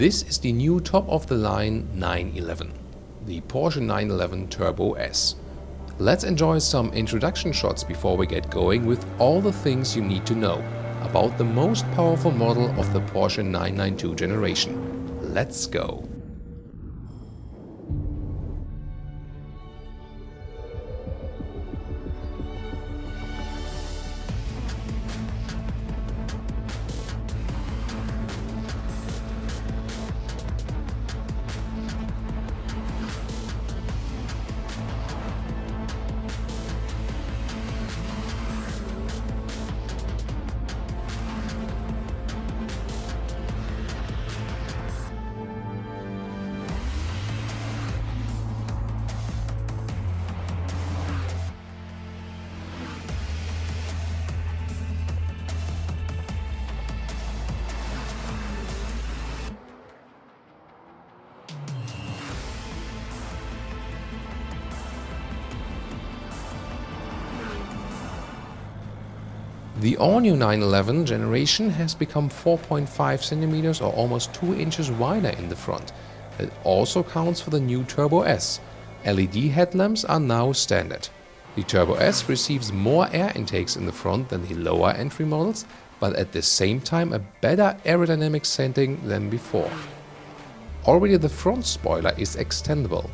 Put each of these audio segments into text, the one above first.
This is the new top-of-the-line 911, the Porsche 911 Turbo S. Let's enjoy some introduction shots before we get going with all the things you need to know about the most powerful model of the Porsche 992 generation. Let's go! The all-new 911 generation has become 4.5 cm or almost 2 inches wider in the front. It also counts for the new Turbo S. LED headlamps are now standard. The Turbo S receives more air intakes in the front than the lower entry models, but at the same time a better aerodynamic setting than before. Already the front spoiler is extendable.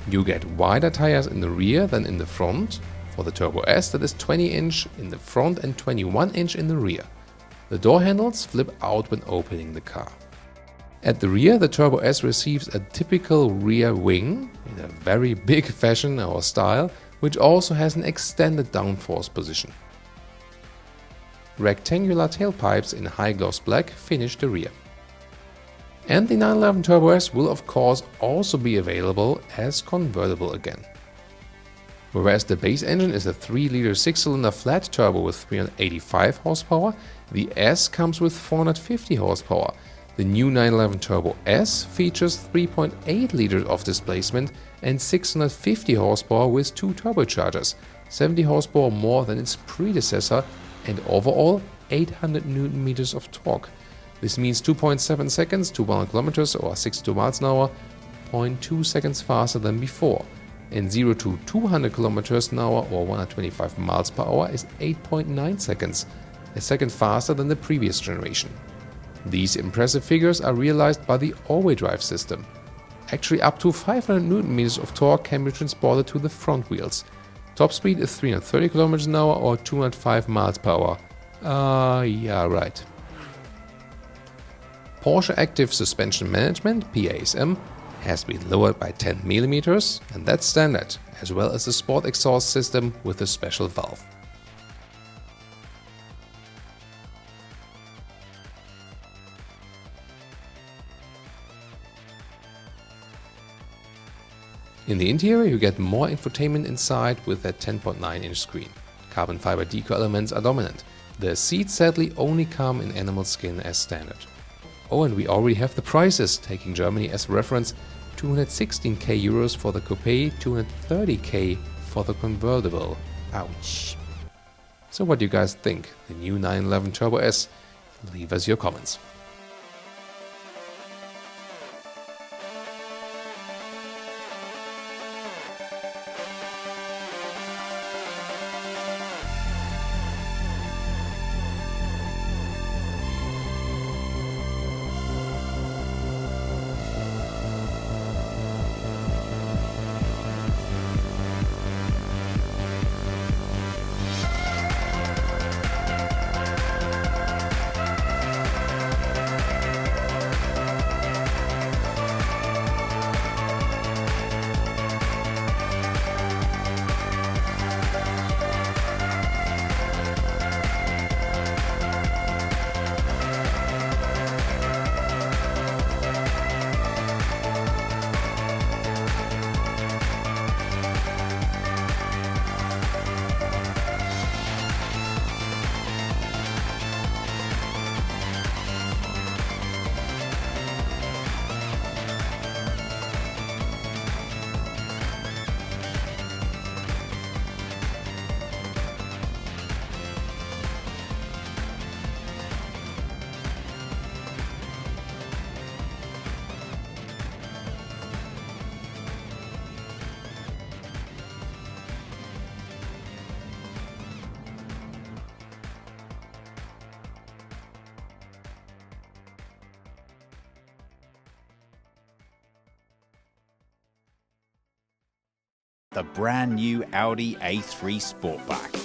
You get wider tires in the rear than in the front. For the Turbo S, that is 20-inch in the front and 21-inch in the rear. The door handles flip out when opening the car. At the rear, the Turbo S receives a typical rear wing in a very big fashion or style, which also has an extended downforce position. Rectangular tailpipes in high gloss black finish the rear. And the 911 Turbo S will of course also be available as convertible again. Whereas the base engine is a 3-liter 6-cylinder flat turbo with 385 horsepower, the S comes with 450 horsepower. The new 911 Turbo S features 3.8 liters of displacement and 650 horsepower with 2 turbochargers, 70 horsepower more than its predecessor, and overall 800 Nm of torque. This means 2.7 seconds to 100 km or 62 miles an hour, 0.2 seconds faster than before. And 0 to 200 km an hour or 125 miles per hour is 8.9 seconds, a second faster than the previous generation. These impressive figures are realized by the all-wheel drive system. Actually, up to 500 Nm of torque can be transported to the front wheels. Top speed is 330 km an hour or 205 miles per hour. Yeah, right. Porsche Active Suspension Management, PASM, has been lowered by 10 mm, and that's standard, as well as the sport exhaust system with a special valve. In the interior you get more infotainment inside with a 10.9-inch screen. Carbon fiber deco elements are dominant. The seats sadly only come in animal skin as standard. Oh, and we already have the prices, taking Germany as reference: 216k euros for the coupe, 230k for the convertible. Ouch. So what do you guys think? The new 911 Turbo S? Leave us your comments. the brand new Audi A3 Sportback.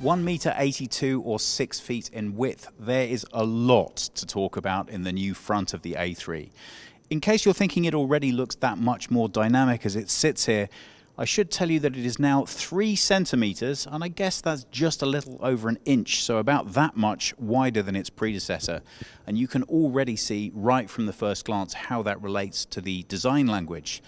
£1.82 or 6 feet in width. There is a lot to talk about in the new front of the A3. In case you're thinking it already looks that much more dynamic as it sits here, I should tell you that it is now 3 centimeters, and I guess that's just a little over an inch, so about that much wider than its predecessor. And you can already see right from the first glance how that relates to the design language.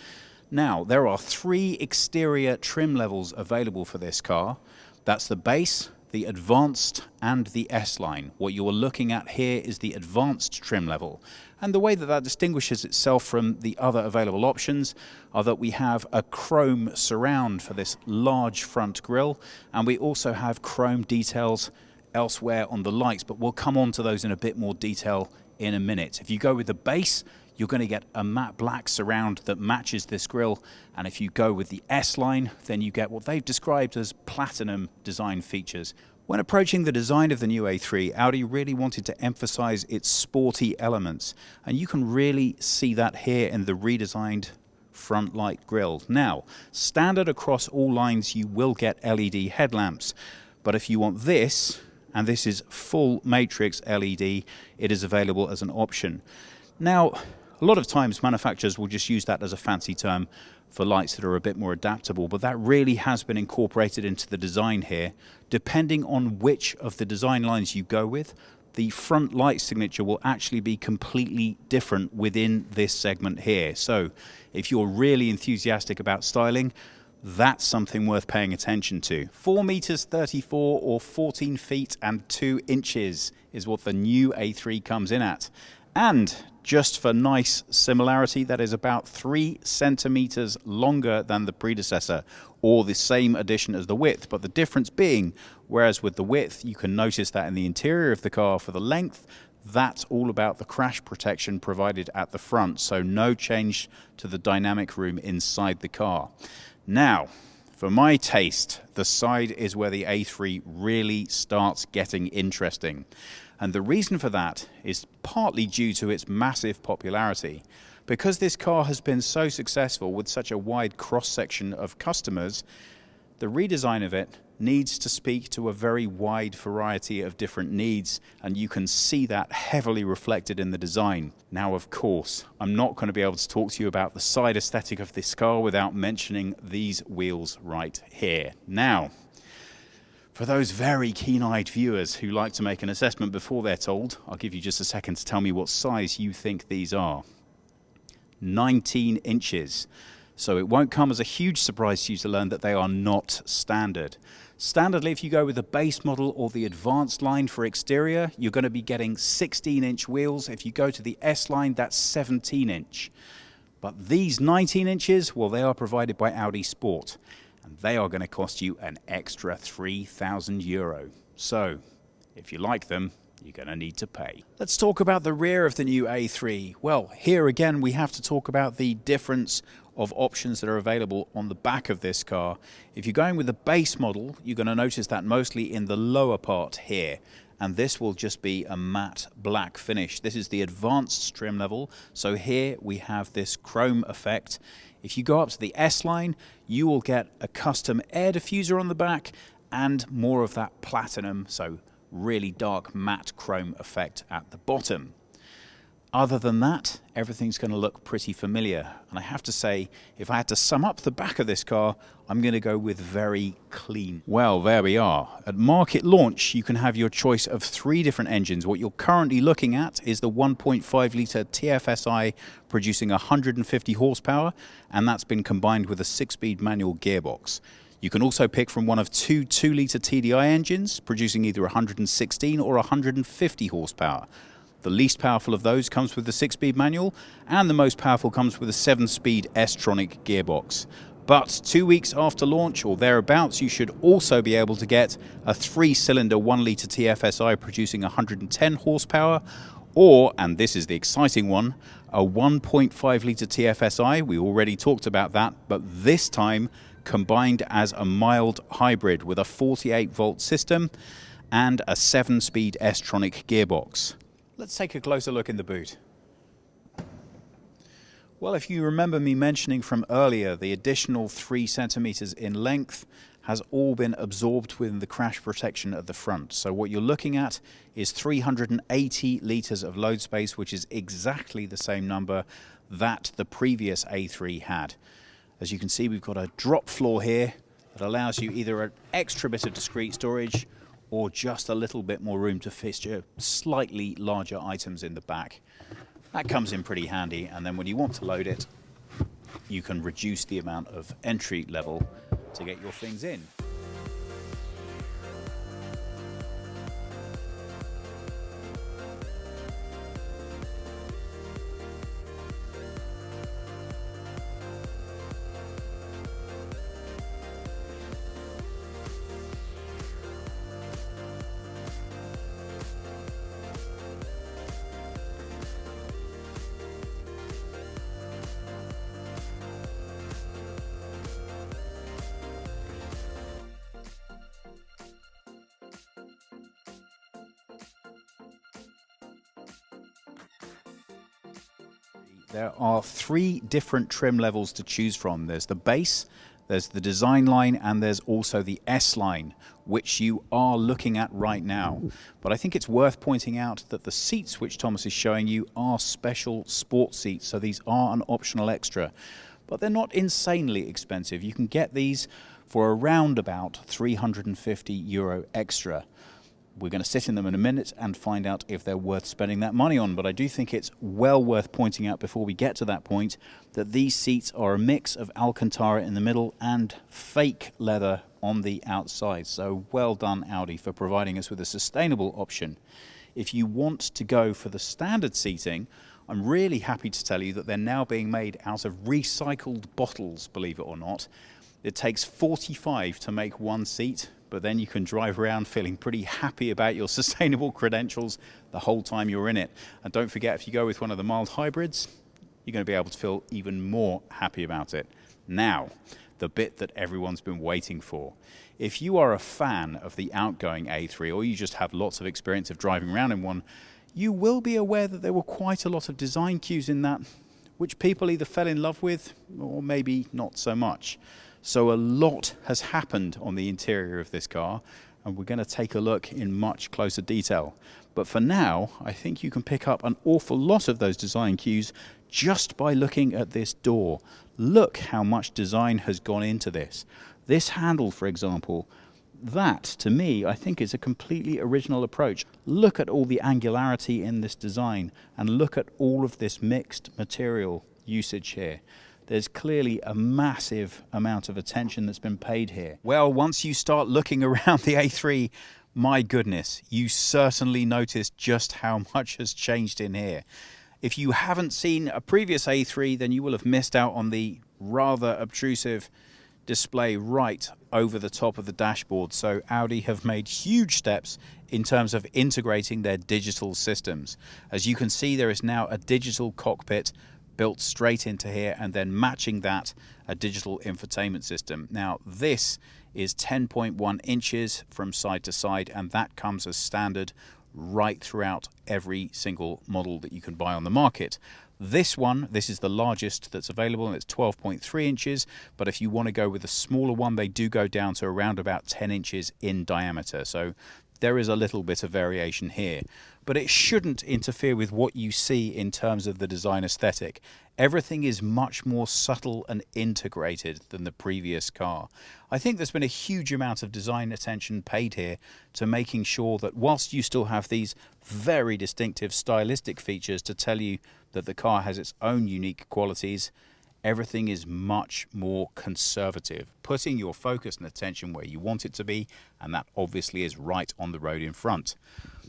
Now, there are 3 exterior trim levels available for this car. That's the base, the advanced, and the S-line. What you're looking at here is the advanced trim level. And the way that that distinguishes itself from the other available options are that we have a chrome surround for this large front grille, and we also have chrome details elsewhere on the lights, but we'll come on to those in a bit more detail in a minute. If you go with the base, you're going to get a matte black surround that matches this grille, and if you go with the S-line, then you get what they've described as platinum design features. When approaching the design of the new A3, Audi really wanted to emphasize its sporty elements, and you can really see that here in the redesigned front light grille. Now, standard across all lines, you will get LED headlamps, but if you want this, and this is full matrix LED, it is available as an option. Now, a lot of times manufacturers will just use that as a fancy term for lights that are a bit more adaptable, but that really has been incorporated into the design here. Depending on which of the design lines you go with, the front light signature will actually be completely different within this segment here. So if you're really enthusiastic about styling, that's something worth paying attention to. 4 meters 34 or 14 feet and 2 inches is what the new A3 comes in at. And just for nice similarity, that is about 3 centimeters longer than the predecessor, or the same addition as the width, but the difference being, whereas with the width you can notice that in the interior of the car for the length, that's all about the crash protection provided at the front, so no change to the dynamic room inside the car. Now, for my taste, the side is where the A3 really starts getting interesting. And the reason for that is partly due to its massive popularity. Because this car has been so successful with such a wide cross-section of customers, the redesign of it needs to speak to a very wide variety of different needs, and you can see that heavily reflected in the design. Now, of course, I'm not going to be able to talk to you about the side aesthetic of this car without mentioning these wheels right here. Now, for those very keen-eyed viewers who like to make an assessment before they're told, I'll give you just a second to tell me what size you think these are. 19 inches. So it won't come as a huge surprise to you to learn that they are not standard. Standardly, if you go with the base model or the advanced line for exterior, you're going to be getting 16-inch wheels. If you go to the S line, that's 17-inch. But these 19 inches, well, they are provided by Audi Sport. And they are going to cost you an extra €3,000. So, if you like them, you're going to need to pay. Let's talk about the rear of the new A3. Well, here again, we have to talk about the difference of options that are available on the back of this car. If you're going with the base model, you're going to notice that mostly in the lower part here. And this will just be a matte black finish. This is the advanced trim level. So here we have this chrome effect. If you go up to the S line, you will get a custom air diffuser on the back and more of that platinum, so really dark matte chrome effect at the bottom. Other than that, everything's going to look pretty familiar. And I have to say, if I had to sum up the back of this car, I'm going to go with very clean. Well, there we are. At market launch, you can have your choice of 3 different engines. What you're currently looking at is the 1.5-litre TFSI producing 150 horsepower, and that's been combined with a 6-speed manual gearbox. You can also pick from one of 2 2-litre TDI engines, producing either 116 or 150 horsepower. The least powerful of those comes with the 6-speed manual, and the most powerful comes with a 7-speed S-tronic gearbox. But 2 weeks after launch or thereabouts, you should also be able to get a 3-cylinder 1-litre TFSI producing 110 horsepower, or, and this is the exciting one, a 1.5-litre TFSI. We already talked about that, but this time combined as a mild hybrid with a 48-volt system and a 7-speed S-tronic gearbox. Let's take a closer look in the boot. Well, if you remember me mentioning from earlier, the additional 3 centimeters in length has all been absorbed within the crash protection at the front. So what you're looking at is 380 litres of load space, which is exactly the same number that the previous A3 had. As you can see, we've got a drop floor here that allows you either an extra bit of discrete storage or just a little bit more room to fit your slightly larger items in the back. That comes in pretty handy, and then when you want to load it, you can reduce the amount of entry level to get your things in. There are 3 different trim levels to choose from. There's the base, there's the design line, and there's also the S line, which you are looking at right now. But I think it's worth pointing out that the seats which Thomas is showing you are special sports seats, so these are an optional extra. But they're not insanely expensive. You can get these for around about €350 extra. We're going to sit in them in a minute and find out if they're worth spending that money on. But I do think it's well worth pointing out before we get to that point that these seats are a mix of Alcantara in the middle and fake leather on the outside. So well done, Audi, for providing us with a sustainable option. If you want to go for the standard seating, I'm really happy to tell you that they're now being made out of recycled bottles, believe it or not. It takes 45 to make one seat, but then you can drive around feeling pretty happy about your sustainable credentials the whole time you're in it. And don't forget, if you go with one of the mild hybrids, you're going to be able to feel even more happy about it. Now, the bit that everyone's been waiting for. If you are a fan of the outgoing A3, or you just have lots of experience of driving around in one, you will be aware that there were quite a lot of design cues in that, which people either fell in love with, or maybe not so much. So a lot has happened on the interior of this car, and we're going to take a look in much closer detail. But for now, I think you can pick up an awful lot of those design cues just by looking at this door. Look how much design has gone into this. This handle, for example, that, to me, I think is a completely original approach. Look at all the angularity in this design, and look at all of this mixed material usage here. There's clearly a massive amount of attention that's been paid here. Well, once you start looking around the A3, my goodness, you certainly notice just how much has changed in here. If you haven't seen a previous A3, then you will have missed out on the rather obtrusive display right over the top of the dashboard. So Audi have made huge steps in terms of integrating their digital systems. As you can see, there is now a digital cockpit built straight into here, and then matching that, a digital infotainment system. Now this is 10.1 inches from side to side, and that comes as standard right throughout every single model that you can buy on the market. This is the largest that's available, and it's 12.3 inches, but if you want to go with a smaller one, they do go down to around about 10 inches in diameter. So there is a little bit of variation here, but it shouldn't interfere with what you see in terms of the design aesthetic. Everything is much more subtle and integrated than the previous car. I think there's been a huge amount of design attention paid here to making sure that whilst you still have these very distinctive stylistic features to tell you that the car has its own unique qualities, everything is much more conservative, putting your focus and attention where you want it to be, and that obviously is right on the road in front.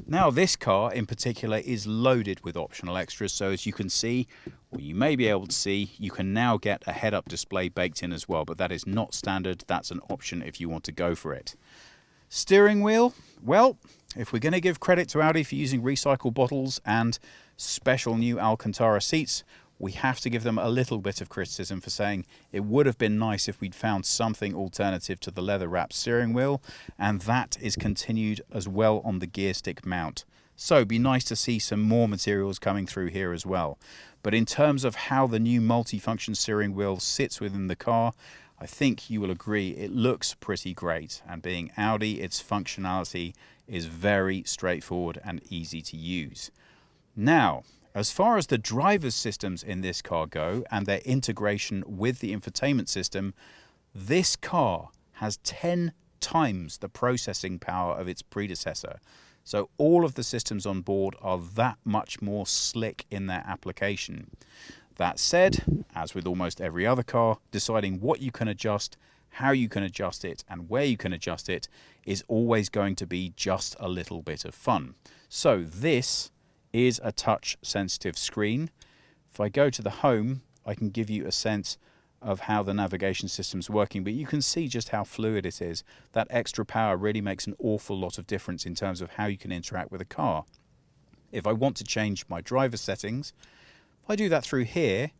Now this car in particular is loaded with optional extras, so as you can see, or you may be able to see, you can now get a head-up display baked in as well, but that is not standard. That's an option if you want to go for it. Steering wheel, well, if we're going to give credit to Audi for using recycled bottles and special new Alcantara seats, we have to give them a little bit of criticism for saying it would have been nice if we'd found something alternative to the leather-wrapped steering wheel, and that is continued as well on the gear stick mount. So it'd be nice to see some more materials coming through here as well. But in terms of how the new multi-function steering wheel sits within the car, I think you will agree it looks pretty great, and being Audi, its functionality is very straightforward and easy to use. Now, as far as the driver's systems in this car go and their integration with the infotainment system, this car has 10 times the processing power of its predecessor. So all of the systems on board are that much more slick in their application. That said, as with almost every other car, deciding what you can adjust, how you can adjust it, and where you can adjust it is always going to be just a little bit of fun. So this is a touch-sensitive screen. If I go to the home, I can give you a sense of how the navigation system's working, but you can see just how fluid it is. That extra power really makes an awful lot of difference in terms of how you can interact with a car. If I want to change my driver settings, if I do that through here,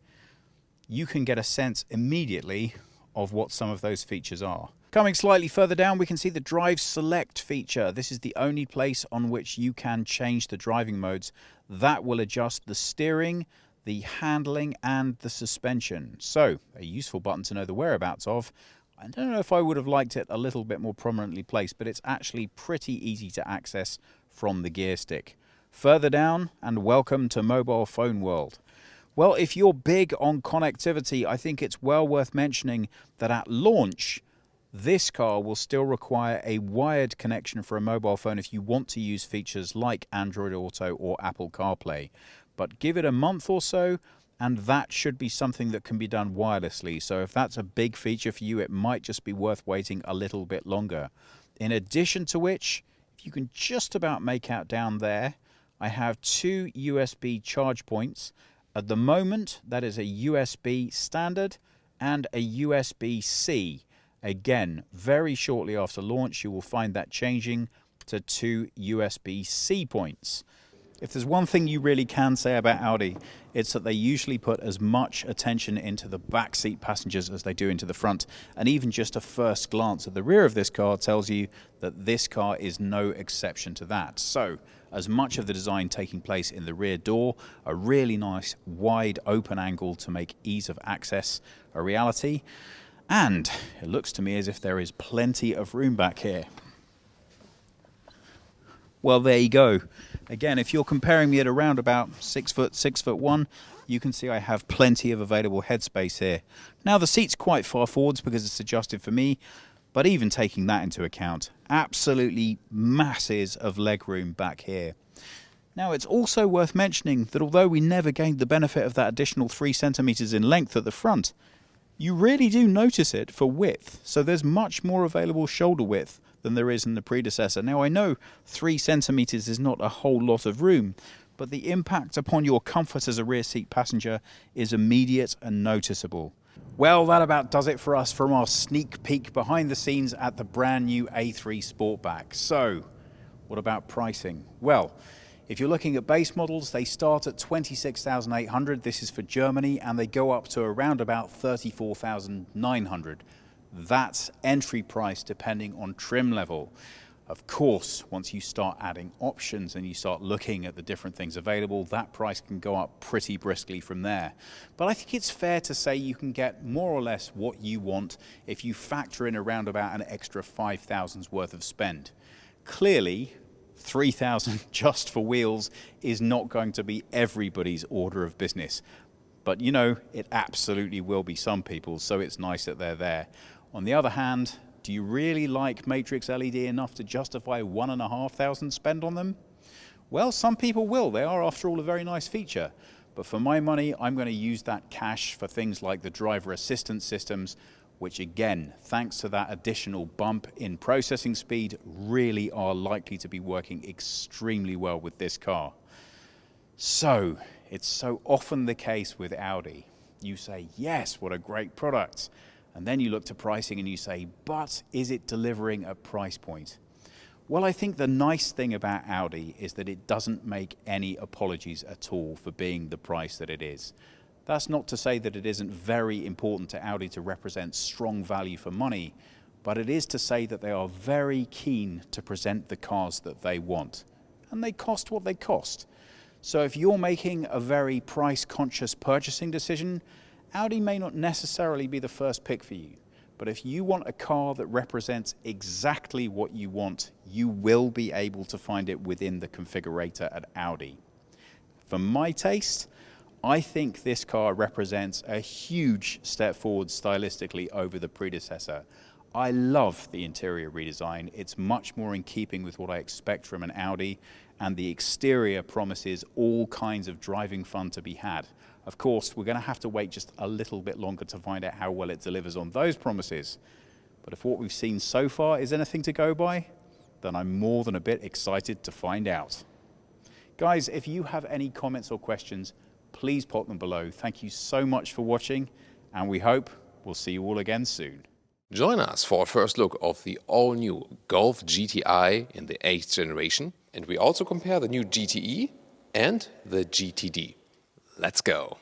you can get a sense immediately of what some of those features are. Coming slightly further down, we can see the Drive Select feature. This is the only place on which you can change the driving modes. That will adjust the steering, the handling, and the suspension. So, a useful button to know the whereabouts of. I don't know if I would have liked it a little bit more prominently placed, but it's actually pretty easy to access from the gear stick. Further down, and welcome to mobile phone world. Well, if you're big on connectivity, I think it's well worth mentioning that at launch, this car will still require a wired connection for a mobile phone if you want to use features like Android Auto or Apple CarPlay. But give it a month or so, and that should be something that can be done wirelessly. So if that's a big feature for you, it might just be worth waiting a little bit longer. In addition to which, if you can just about make out down there, I have 2 USB charge points. At the moment, that is a USB standard and a USB-C. Again, very shortly after launch, you will find that changing to 2 USB-C points. If there's one thing you really can say about Audi, it's that they usually put as much attention into the backseat passengers as they do into the front. And even just a first glance at the rear of this car tells you that this car is no exception to that. So, as much of the design taking place in the rear door, a really nice wide open angle to make ease of access a reality. And it looks to me as if there is plenty of room back here. Well, there you go. Again, if you're comparing me at around about 6 foot, 6'1", you can see I have plenty of available headspace here. Now, the seat's quite far forwards because it's adjusted for me, but even taking that into account, absolutely masses of legroom back here. Now, it's also worth mentioning that although we never gained the benefit of that additional 3 centimeters in length at the front, you really do notice it for width. So there's much more available shoulder width than there is in the predecessor. Now, I know 3 centimeters is not a whole lot of room, but the impact upon your comfort as a rear seat passenger is immediate and noticeable. Well, that about does it for us from our sneak peek behind the scenes at the brand new A3 Sportback. So, what about pricing? Well, if you're looking at base models, they start at 26,800. This is for Germany, and they go up to around about 34,900. That's entry price depending on trim level. Of course, once you start adding options and you start looking at the different things available, that price can go up pretty briskly from there. But I think it's fair to say you can get more or less what you want if you factor in around about an extra 5,000's worth of spend. Clearly, 3,000 just for wheels is not going to be everybody's order of business. But you know, it absolutely will be some people's, so it's nice that they're there. On the other hand, do you really like Matrix LED enough to justify 1,500 spend on them? Well, some people will. They are, after all, a very nice feature. But for my money, I'm going to use that cash for things like the driver assistance systems which again, thanks to that additional bump in processing speed, really are likely to be working extremely well with this car. So, it's so often the case with Audi. You say, yes, what a great product. And then you look to pricing and you say, but is it delivering a price point? Well, I think the nice thing about Audi is that it doesn't make any apologies at all for being the price that it is. That's not to say that it isn't very important to Audi to represent strong value for money, but it is to say that they are very keen to present the cars that they want. And they cost what they cost. So if you're making a very price-conscious purchasing decision, Audi may not necessarily be the first pick for you. But if you want a car that represents exactly what you want, you will be able to find it within the configurator at Audi. For my taste, I think this car represents a huge step forward stylistically over the predecessor. I love the interior redesign. It's much more in keeping with what I expect from an Audi, and the exterior promises all kinds of driving fun to be had. Of course, we're going to have to wait just a little bit longer to find out how well it delivers on those promises. But if what we've seen so far is anything to go by, then I'm more than a bit excited to find out. Guys, if you have any comments or questions, please pop them below. Thank you so much for watching, and we hope we'll see you all again soon. Join us for a first look of the all-new Golf GTI in the 8th generation, and we also compare the new GTE and the GTD. Let's go!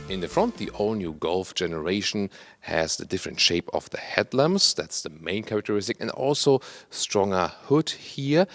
In the front, the all-new Golf generation has the different shape of the headlamps. That's the main characteristic, and also stronger hood here,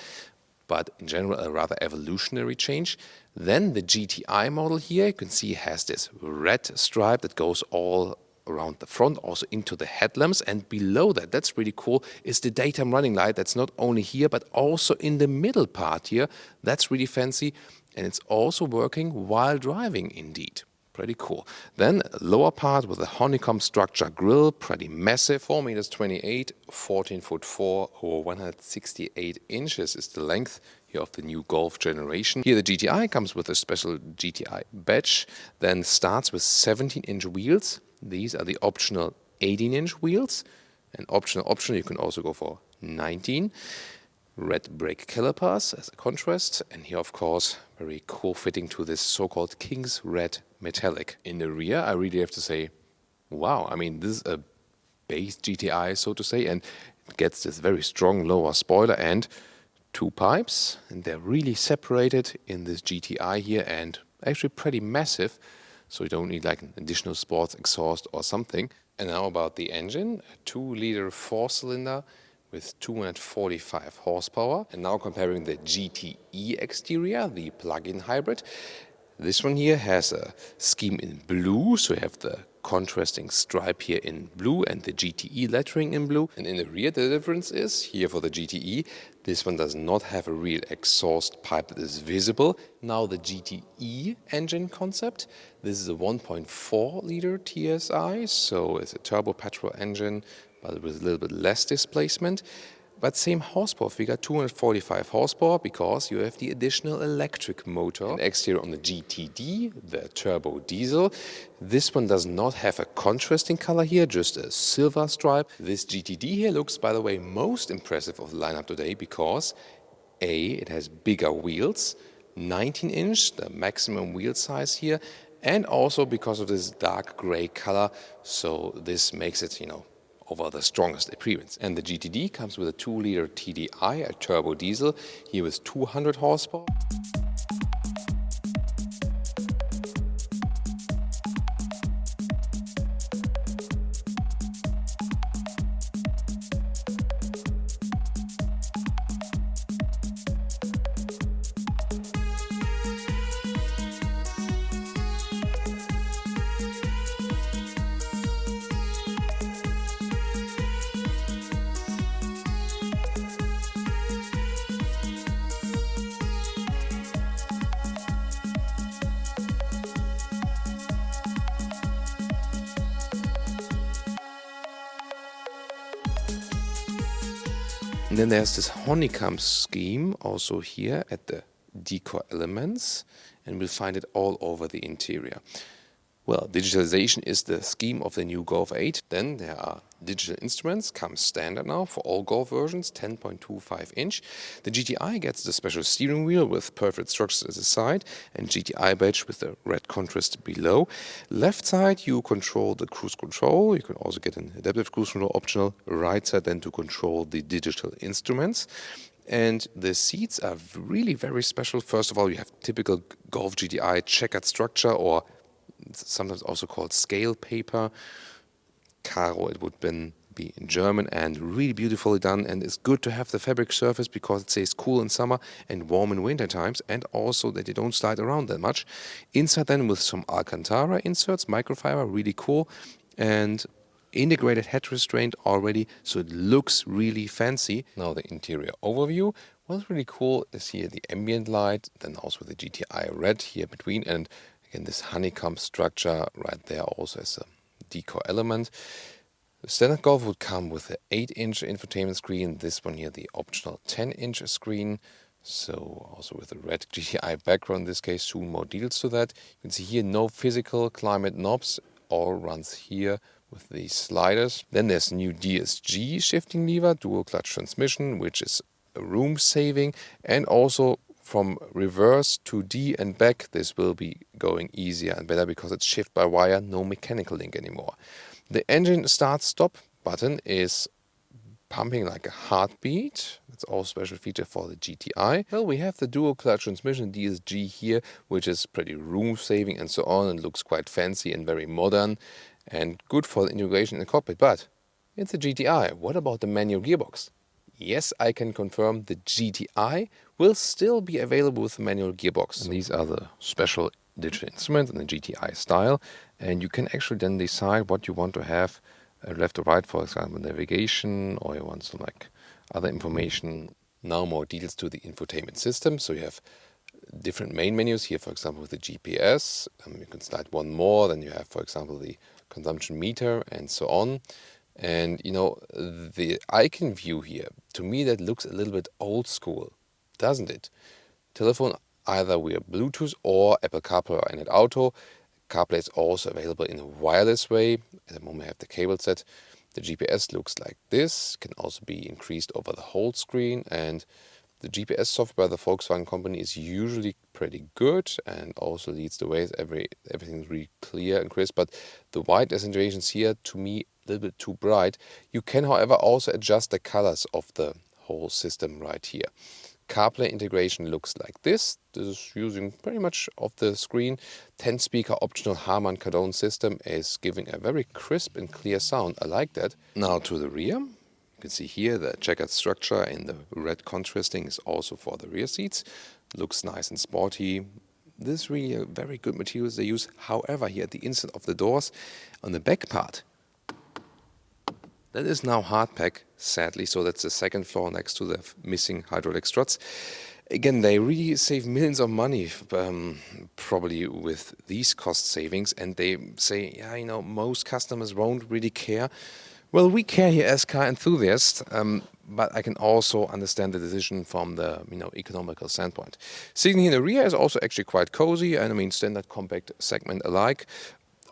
but in general a rather evolutionary change. Then the GTI model here, you can see, has this red stripe that goes all around the front, also into the headlamps, and below that, that's really cool, is the daytime running light. That's not only here, but also in the middle part here. That's really fancy, and it's also working while driving indeed. Pretty cool. Then lower part with a honeycomb structure grille, pretty massive, 4 meters 28, 14'4", or 168 inches is the length here of the new Golf generation. Here the GTI comes with a special GTI badge, then starts with 17-inch wheels. These are the optional 18-inch wheels, and optional you can also go for 19. Red brake calipers as a contrast, and here of course very cool fitting to this so-called King's Red metallic. In the rear, I really have to say, wow, I mean, this is a base GTI, so to say, and it gets this very strong lower spoiler and 2 pipes, and they're really separated in this GTI here, and actually pretty massive, so you don't need like an additional sports exhaust or something. And now about the engine, a 2-liter 4-cylinder with 245 horsepower. And now comparing the GTE exterior, the plug-in hybrid. This one here has a scheme in blue, so you have the contrasting stripe here in blue and the GTE lettering in blue. And in the rear, the difference is, here for the GTE, this one does not have a real exhaust pipe that is visible. Now the GTE engine concept, this is a 1.4-liter TSI, so it's a turbo petrol engine, but with a little bit less displacement. But same horsepower figure, 245 horsepower, because you have the additional electric motor. And exterior on the GTD, the turbo diesel. This one does not have a contrasting color here, just a silver stripe. This GTD here looks, by the way, most impressive of the lineup today, because A, it has bigger wheels, 19-inch, the maximum wheel size here, and also because of this dark gray color, so this makes it, over the strongest appearance. And the GTD comes with a 2-liter TDI, a turbo diesel, here with 200 horsepower. And then there's this honeycomb scheme also here at the decor elements, and we'll find it all over the interior. Well, digitalization is the scheme of the new Golf 8. Then there are digital instruments, comes standard now for all Golf versions, 10.25 inch. The GTI gets the special steering wheel with perfect structures at the side and GTI badge with the red contrast below. Left side you control the cruise control. You can also get an adaptive cruise control optional. Right side then to control the digital instruments. And the seats are really very special. First of all, you have typical Golf GTI checkered structure, or sometimes also called scale paper. Caro it would be in German, and really beautifully done, and it's good to have the fabric surface because it stays cool in summer and warm in winter times, and also that you don't slide around that much. Inside then with some Alcantara inserts, microfiber, really cool, and integrated head restraint already, so it looks really fancy. Now the interior overview. What's really cool is here the ambient light, then also the GTI red here between, and again this honeycomb structure right there also as a decor element. The standard Golf would come with an 8-inch infotainment screen, this one here the optional 10-inch screen, so also with the red GTI background in this case, soon more details to that. You can see here no physical climate knobs, all runs here with these sliders. Then there's new DSG shifting lever, dual clutch transmission, which is room saving, and also from reverse to D and back, this will be going easier and better because it's shift by wire, no mechanical link anymore. The engine start-stop button is pumping like a heartbeat. It's all special feature for the GTI. Well, we have the dual clutch transmission DSG here, which is pretty room saving and so on, and looks quite fancy and very modern and good for the integration in the cockpit. But it's a GTI. What about the manual gearbox? Yes, I can confirm the GTI will still be available with the manual gearbox. And these are the special digital instruments in the GTI style, and you can actually then decide what you want to have, left or right, for example, navigation, or you want some like other information. Now more details to the infotainment system. So you have different main menus here, for example, with the GPS. You can slide one more, then you have, for example, the consumption meter and so on. And the icon view here, to me that looks a little bit old school, doesn't it? Telephone either via Bluetooth or Apple CarPlay or Android Auto. CarPlay is also available in a wireless way. At the moment I have the cable set. The GPS looks like this, can also be increased over the whole screen, and the GPS software the Volkswagen company is usually pretty good and also leads the way. Everything's really clear and crisp, but the white accentuations here, to me, a little bit too bright. You can, however, also adjust the colors of the whole system right here. CarPlay integration looks like this. This is using pretty much off the screen. 10-speaker optional Harman Kardon system is giving a very crisp and clear sound. I like that. Now to the rear. You can see here the checkered structure in the red contrasting is also for the rear seats. Looks nice and sporty. This is really a very good materials they use. However, here at the inside of the doors, on the back part, that is now hardpack, sadly, so that's the second floor next to the missing hydraulic struts. Again, they really save millions of money, probably with these cost savings, and they say, yeah, most customers won't really care. Well, we care here as car enthusiasts, but I can also understand the decision from the economical standpoint. Sitting in the rear is also actually quite cozy, and standard compact segment alike.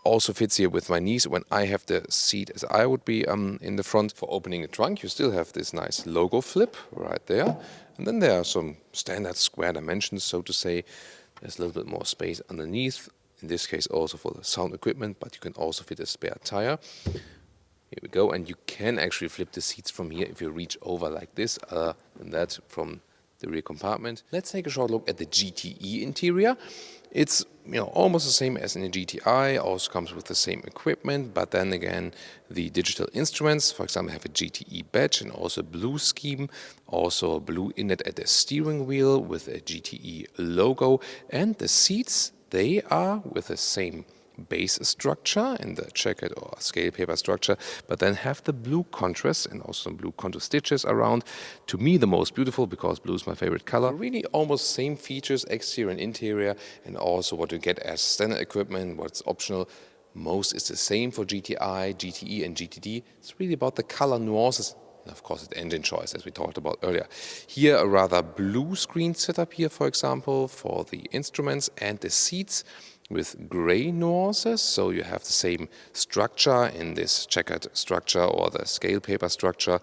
Also fits here with my knees when I have the seat as I would be in the front. For opening the trunk, you still have this nice logo flip right there. And then there are some standard square dimensions, so to say. There's a little bit more space underneath. in this case also for the sound equipment, but you can also fit a spare tire. Here we go, and you can actually flip the seats from here if you reach over like this, other than that from the rear compartment. Let's take a short look at the GTE interior. It's almost the same as in the GTI, also comes with the same equipment, but then again the digital instruments, for example, have a GTE badge and also a blue scheme, also a blue inlet at the steering wheel with a GTE logo, and the seats, they are with the same base structure in the checkered or scale paper structure, but then have the blue contrast and also some blue contrast stitches around. To me, the most beautiful, because blue is my favorite color. Really almost same features, exterior and interior, and also what you get as standard equipment, what's optional. Most is the same for GTI, GTE and GTD. It's really about the color nuances. And of course, the engine choice, as we talked about earlier. Here, a rather blue screen setup here, for example, for the instruments, and the seats with gray nuances, so you have the same structure in this checkered structure or the scale paper structure,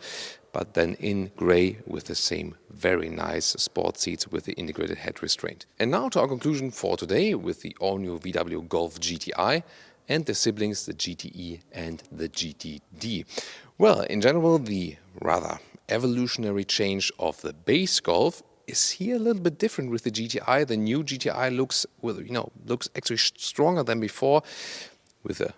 but then in gray with the same very nice sport seats with the integrated head restraint. And now to our conclusion for today with the all-new VW Golf GTI and the siblings, the GTE and the GTD. Well, in general, the rather evolutionary change of the base Golf is here a little bit different with the GTI. The new GTI looks actually stronger than before with the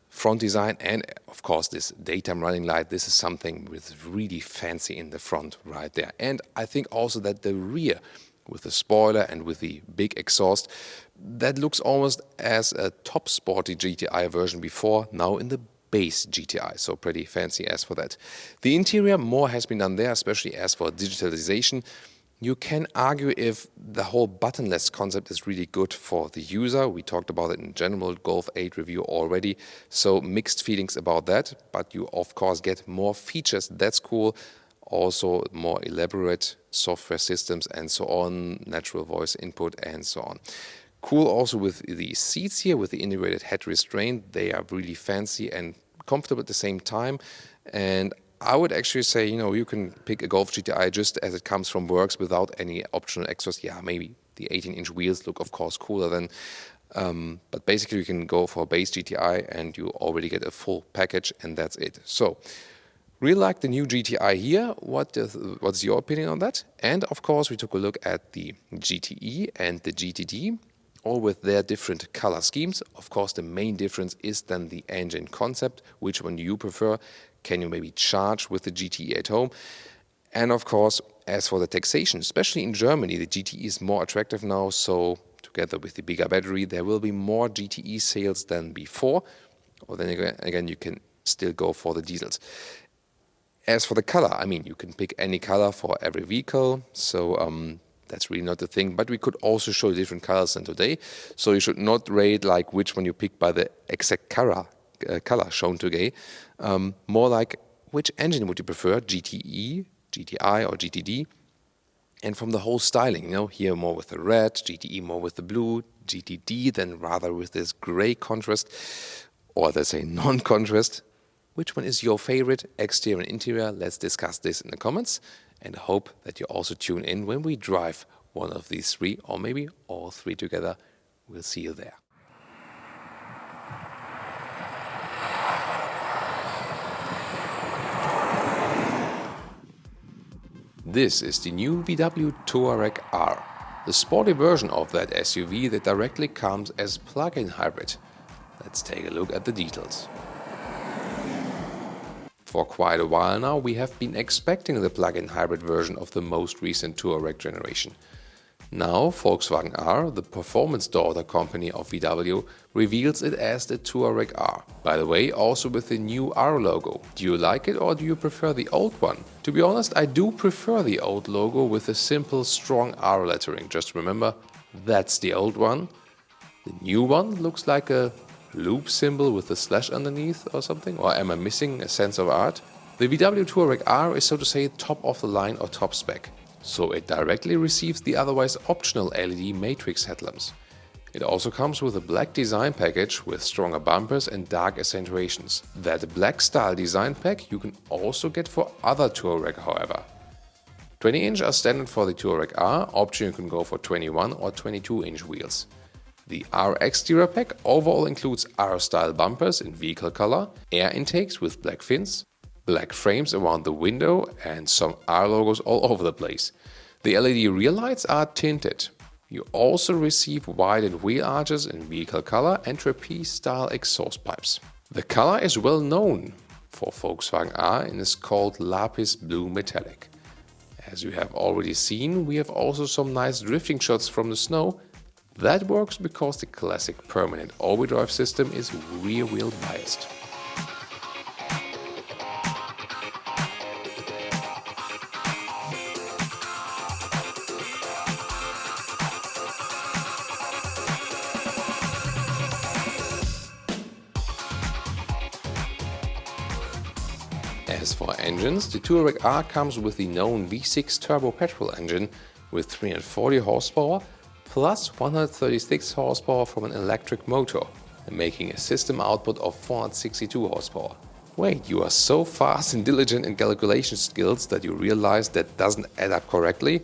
front design, and of course this daytime running light. This is something with really fancy in the front right there. And I think also that the rear with the spoiler and with the big exhaust, that looks almost as a top sporty GTI version before, now in the base GTI, so pretty fancy as for that. The interior, more has been done there, especially as for digitalization. You can argue if the whole buttonless concept is really good for the user. We talked about it in general Golf 8 review already, so mixed feelings about that, but you of course get more features, that's cool. Also more elaborate software systems and so on, natural voice input and so on. Cool also with the seats here, with the integrated head restraint. They are really fancy and comfortable at the same time. And I would actually say, you can pick a Golf GTI just as it comes from works without any optional extras. Yeah, maybe the 18-inch wheels look, of course, cooler than, but basically you can go for a base GTI and you already get a full package, and that's it. So, really like the new GTI here. What's your opinion on that? And of course, we took a look at the GTE and the GTD, all with their different color schemes. Of course, the main difference is then the engine concept. Which one do you prefer? Can you maybe charge with the GTE at home? And of course, as for the taxation, especially in Germany, the GTE is more attractive now. So together with the bigger battery, there will be more GTE sales than before. Or then again, you can still go for the diesels. As for the color, you can pick any color for every vehicle. So that's really not the thing. But we could also show different colors than today. So you should not rate like which one you pick by the exact color shown today. More like which engine would you prefer, GTE, GTI or GTD? And from the whole styling, here more with the red, GTE more with the blue, GTD then rather with this gray contrast, or let's say non-contrast. Which one is your favorite, exterior and interior? Let's discuss this in the comments, and I hope that you also tune in when we drive one of these three, or maybe all three together. We'll see you there. This is the new VW Touareg R, the sporty version of that SUV that directly comes as plug-in hybrid. Let's take a look at the details. For quite a while now, we have been expecting the plug-in hybrid version of the most recent Touareg generation. Now, Volkswagen R, the performance daughter company of VW, reveals it as the Touareg R. By the way, also with the new R logo. Do you like it or do you prefer the old one? To be honest, I do prefer the old logo with the simple, strong R lettering. Just remember, that's the old one. The new one looks like a loop symbol with a slash underneath or something? Or am I missing a sense of art? The VW Touareg R is, so to say, top of the line or top spec. So it directly receives the otherwise optional LED matrix headlamps. It also comes with a black design package with stronger bumpers and dark accentuations. That black style design pack you can also get for other Touareg, however. 20-inch are standard for the Touareg R, option you can go for 21 or 22-inch wheels. The R exterior pack overall includes R-style bumpers in vehicle color, air intakes with black fins, black frames around the window and some R logos all over the place. The LED rear lights are tinted. You also receive widened wheel arches in vehicle color and trapeze-style exhaust pipes. The color is well known for Volkswagen R and is called Lapis Blue Metallic. As you have already seen, we have also some nice drifting shots from the snow. That works because the classic permanent all-wheel drive system is rear-wheel biased. As for engines, the Touareg R comes with the known V6 turbo petrol engine with 340 horsepower plus 136 horsepower from an electric motor, making a system output of 462 horsepower. Wait, you are so fast and diligent in calculation skills that you realize that doesn't add up correctly?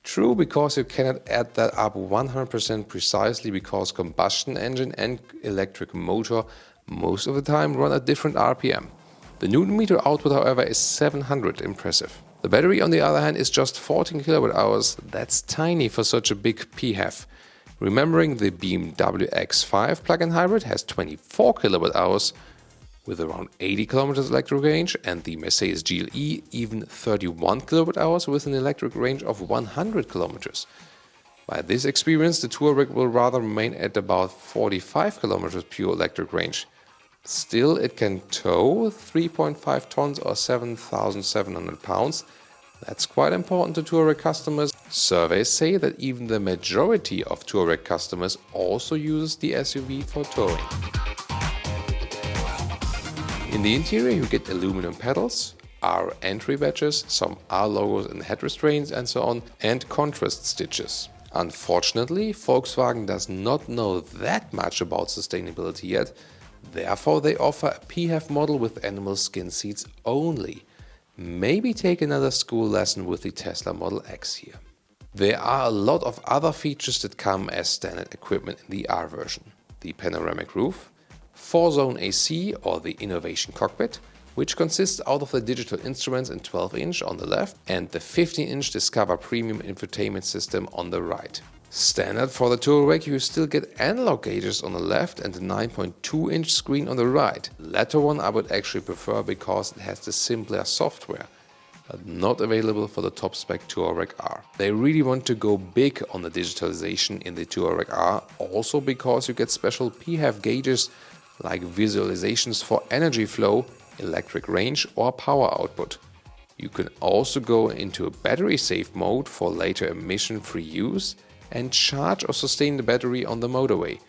True, because you cannot add that up 100% precisely because combustion engine and electric motor most of the time run at different RPM. The Newton meter output, however, is 700, impressive. The battery, on the other hand, is just 14 kWh. That's tiny for such a big PHEV. Remembering the BMW X5 plug-in hybrid has 24 kWh with around 80 km electric range, and the Mercedes GLE even 31 kWh with an electric range of 100 km. By this experience, the Touareg will rather remain at about 45 km pure electric range. Still, it can tow 3.5 tons or 7,700 pounds. That's quite important to Touareg customers. Surveys say that even the majority of Touareg customers also uses the SUV for towing. In the interior you get aluminum pedals, R entry badges, some R logos and head restraints and so on, and contrast stitches. Unfortunately, Volkswagen does not know that much about sustainability yet. Therefore, they offer a PHEV model with animal skin seats only. Maybe take another school lesson with the Tesla Model X here. There are a lot of other features that come as standard equipment in the R version. The panoramic roof, 4-zone AC or the Innovation Cockpit, which consists out of the digital instruments in 12-inch on the left and the 15-inch Discover Premium infotainment system on the right. Standard for the Touareg, you still get analog gauges on the left and a 9.2-inch screen on the right. The latter one I would actually prefer because it has the simpler software, but not available for the top-spec Touareg R. They really want to go big on the digitalization in the Touareg R, also because you get special PHEV gauges like visualizations for energy flow, electric range or power output. You can also go into a battery-safe mode for later emission-free use and charge or sustain the battery on the motorway.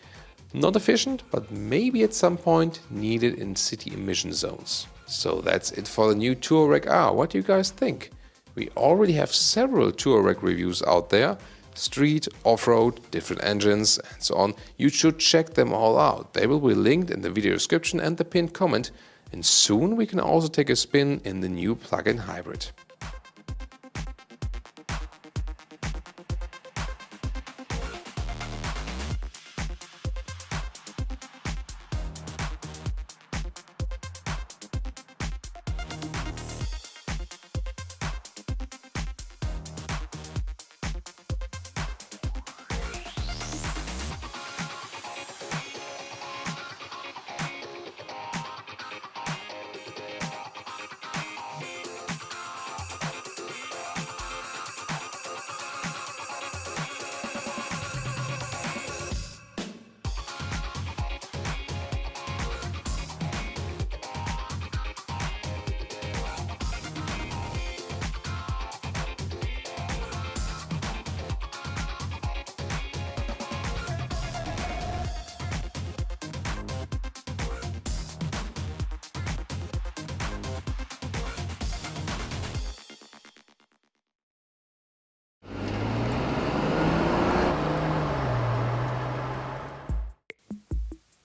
Not efficient, but maybe at some point needed in city emission zones. So that's it for the new Touareg R. What do you guys think? We already have several Touareg reviews out there. Street, off-road, different engines and so on. You should check them all out. They will be linked in the video description and the pinned comment. And soon we can also take a spin in the new plug-in hybrid.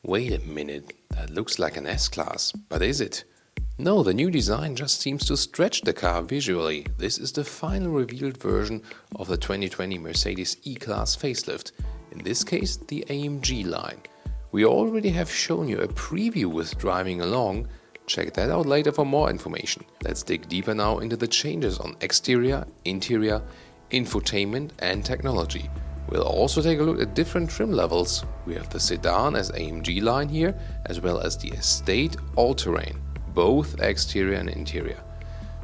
Wait a minute, that looks like an S-Class, but is it? No, the new design just seems to stretch the car visually. This is the final revealed version of the 2020 Mercedes E-Class Facelift. in this case the AMG line. We already have shown you a preview with driving along. Check that out later for more information. Let's dig deeper now into the changes on exterior, interior, infotainment and technology. We'll also take a look at different trim levels. We have the sedan as AMG line here, as well as the estate all-terrain, both exterior and interior.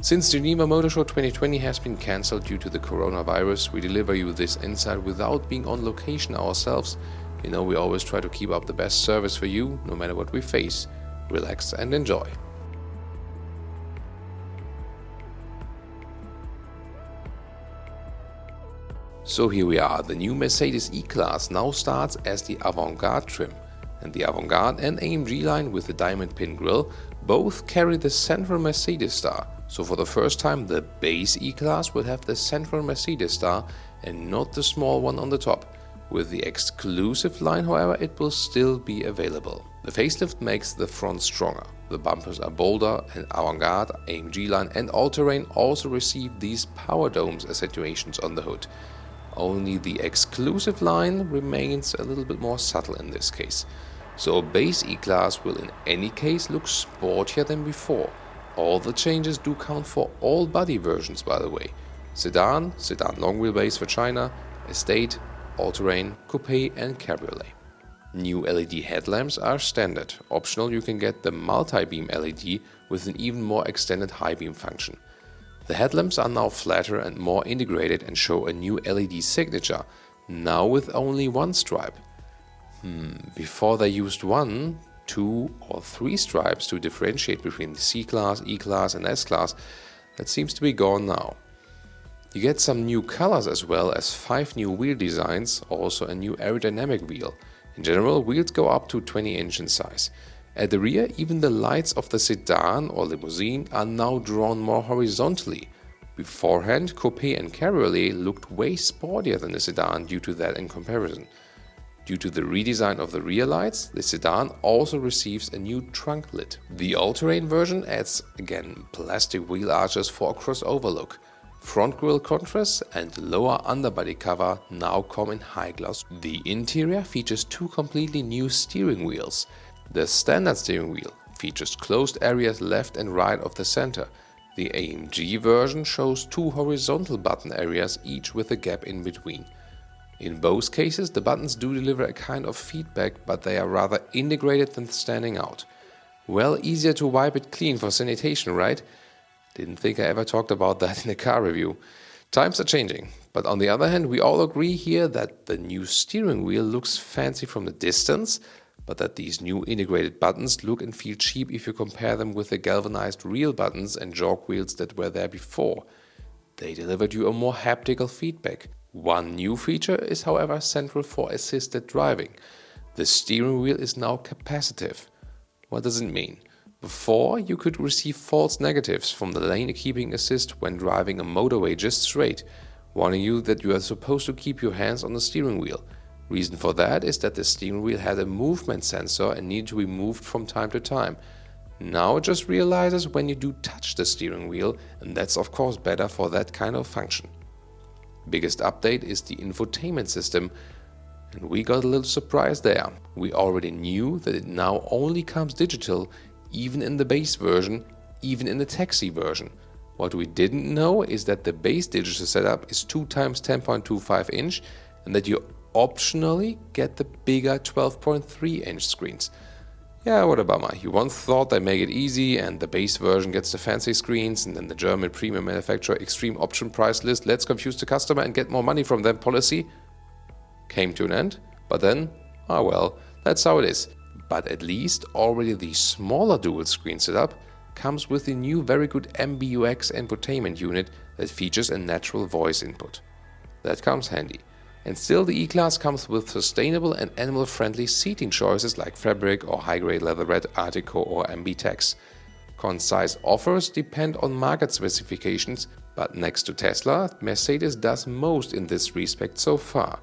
Since Geneva Motor Show 2020 has been cancelled due to the coronavirus, we deliver you this insight without being on location ourselves. You know, we always try to keep up the best service for you, no matter what we face. Relax and enjoy. So here we are, the new Mercedes E-Class now starts as the Avantgarde trim. And the Avantgarde and AMG line with the diamond pin grille both carry the central Mercedes star. So for the first time the base E-Class will have the central Mercedes star and not the small one on the top. With the exclusive line, however, it will still be available. The facelift makes the front stronger. The bumpers are bolder, and Avantgarde, AMG line and all-terrain also receive these power domes as situations on the hood. Only the exclusive line remains a little bit more subtle in this case. So a base E-Class will in any case look sportier than before. All the changes do count for all body versions, by the way. Sedan long wheelbase for China, estate, all-terrain, coupe and cabriolet. New LED headlamps are standard. Optional, you can get the multi-beam LED with an even more extended high beam function. The headlamps are now flatter and more integrated and show a new LED signature, now with only one stripe. Before they used 1, 2 or 3 stripes to differentiate between the C-Class, E-Class and S-Class. That seems to be gone now. You get some new colors as well as 5 new wheel designs, also a new aerodynamic wheel. In general, wheels go up to 20 inch in size. At the rear, even the lights of the sedan or limousine are now drawn more horizontally. Beforehand, coupe and cabriolet looked way sportier than the sedan due to that in comparison. Due to the redesign of the rear lights, the sedan also receives a new trunk lid. The all-terrain version adds again plastic wheel arches for a crossover look. Front grille contrast and lower underbody cover now come in high gloss. The interior features 2 completely new steering wheels. The standard steering wheel features closed areas left and right of the center. The AMG version shows 2 horizontal button areas, each with a gap in between. In both cases, the buttons do deliver a kind of feedback, but they are rather integrated than standing out. Well, easier to wipe it clean for sanitation, right? Didn't think I ever talked about that in a car review. Times are changing, but on the other hand, we all agree here that the new steering wheel looks fancy from the distance, but that these new integrated buttons look and feel cheap if you compare them with the galvanized real buttons and jog wheels that were there before. They delivered you a more haptical feedback. One new feature is, however, central for assisted driving. The steering wheel is now capacitive. What does it mean? Before, you could receive false negatives from the lane keeping assist when driving a motorway just straight, warning you that you are supposed to keep your hands on the steering wheel. Reason for that is that the steering wheel had a movement sensor and needed to be moved from time to time. Now it just realizes when you do touch the steering wheel, and that's of course better for that kind of function. Biggest update is the infotainment system, and we got a little surprise there. We already knew that it now only comes digital, even in the base version, even in the taxi version. What we didn't know is that the base digital setup is 2 x 10.25 inch and that you optionally get the bigger 12.3 inch screens. Yeah, what a bummer. You once thought they make it easy and the base version gets the fancy screens, and then the German premium manufacturer extreme option price list, let's confuse the customer and get more money from them policy came to an end. But then, well, that's how it is. But at least already the smaller dual screen setup comes with the new very good MBUX infotainment unit that features a natural voice input. That comes handy. And still, the E-Class comes with sustainable and animal-friendly seating choices like fabric or high-grade leatherette, Artico or MB-Tex. Concise offers depend on market specifications, but next to Tesla, Mercedes does most in this respect so far.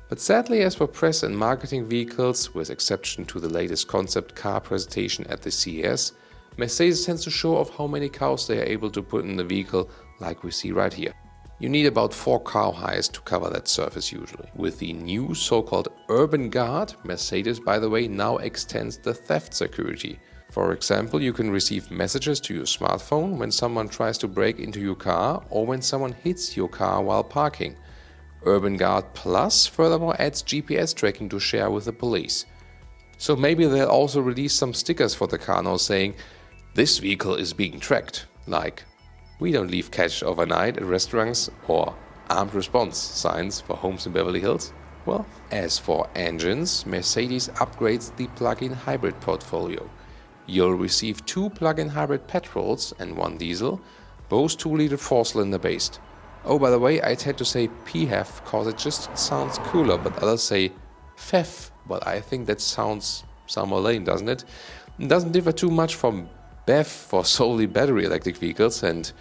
But sadly, as for press and marketing vehicles, with exception to the latest concept car presentation at the CES, Mercedes tends to show off how many cars they are able to put in the vehicle, like we see right here. You need about 4 car highs to cover that surface usually. With the new so-called Urban Guard, Mercedes, by the way, now extends the theft security. For example, you can receive messages to your smartphone when someone tries to break into your car or when someone hits your car while parking. Urban Guard Plus furthermore adds GPS tracking to share with the police. So maybe they'll also release some stickers for the car now saying, "This vehicle is being tracked," like "We don't leave cash overnight at restaurants," or "Armed response" signs for homes in Beverly Hills. Well, as for engines, Mercedes upgrades the plug-in hybrid portfolio. You'll receive 2 plug-in hybrid petrols and 1 diesel, both 2-liter 4-cylinder based. Oh, by the way, I tend to say PHEV cause it just sounds cooler, but others say FEV, but I think that sounds somewhat lame, doesn't it? It doesn't differ too much from BEV for solely battery electric vehicles, and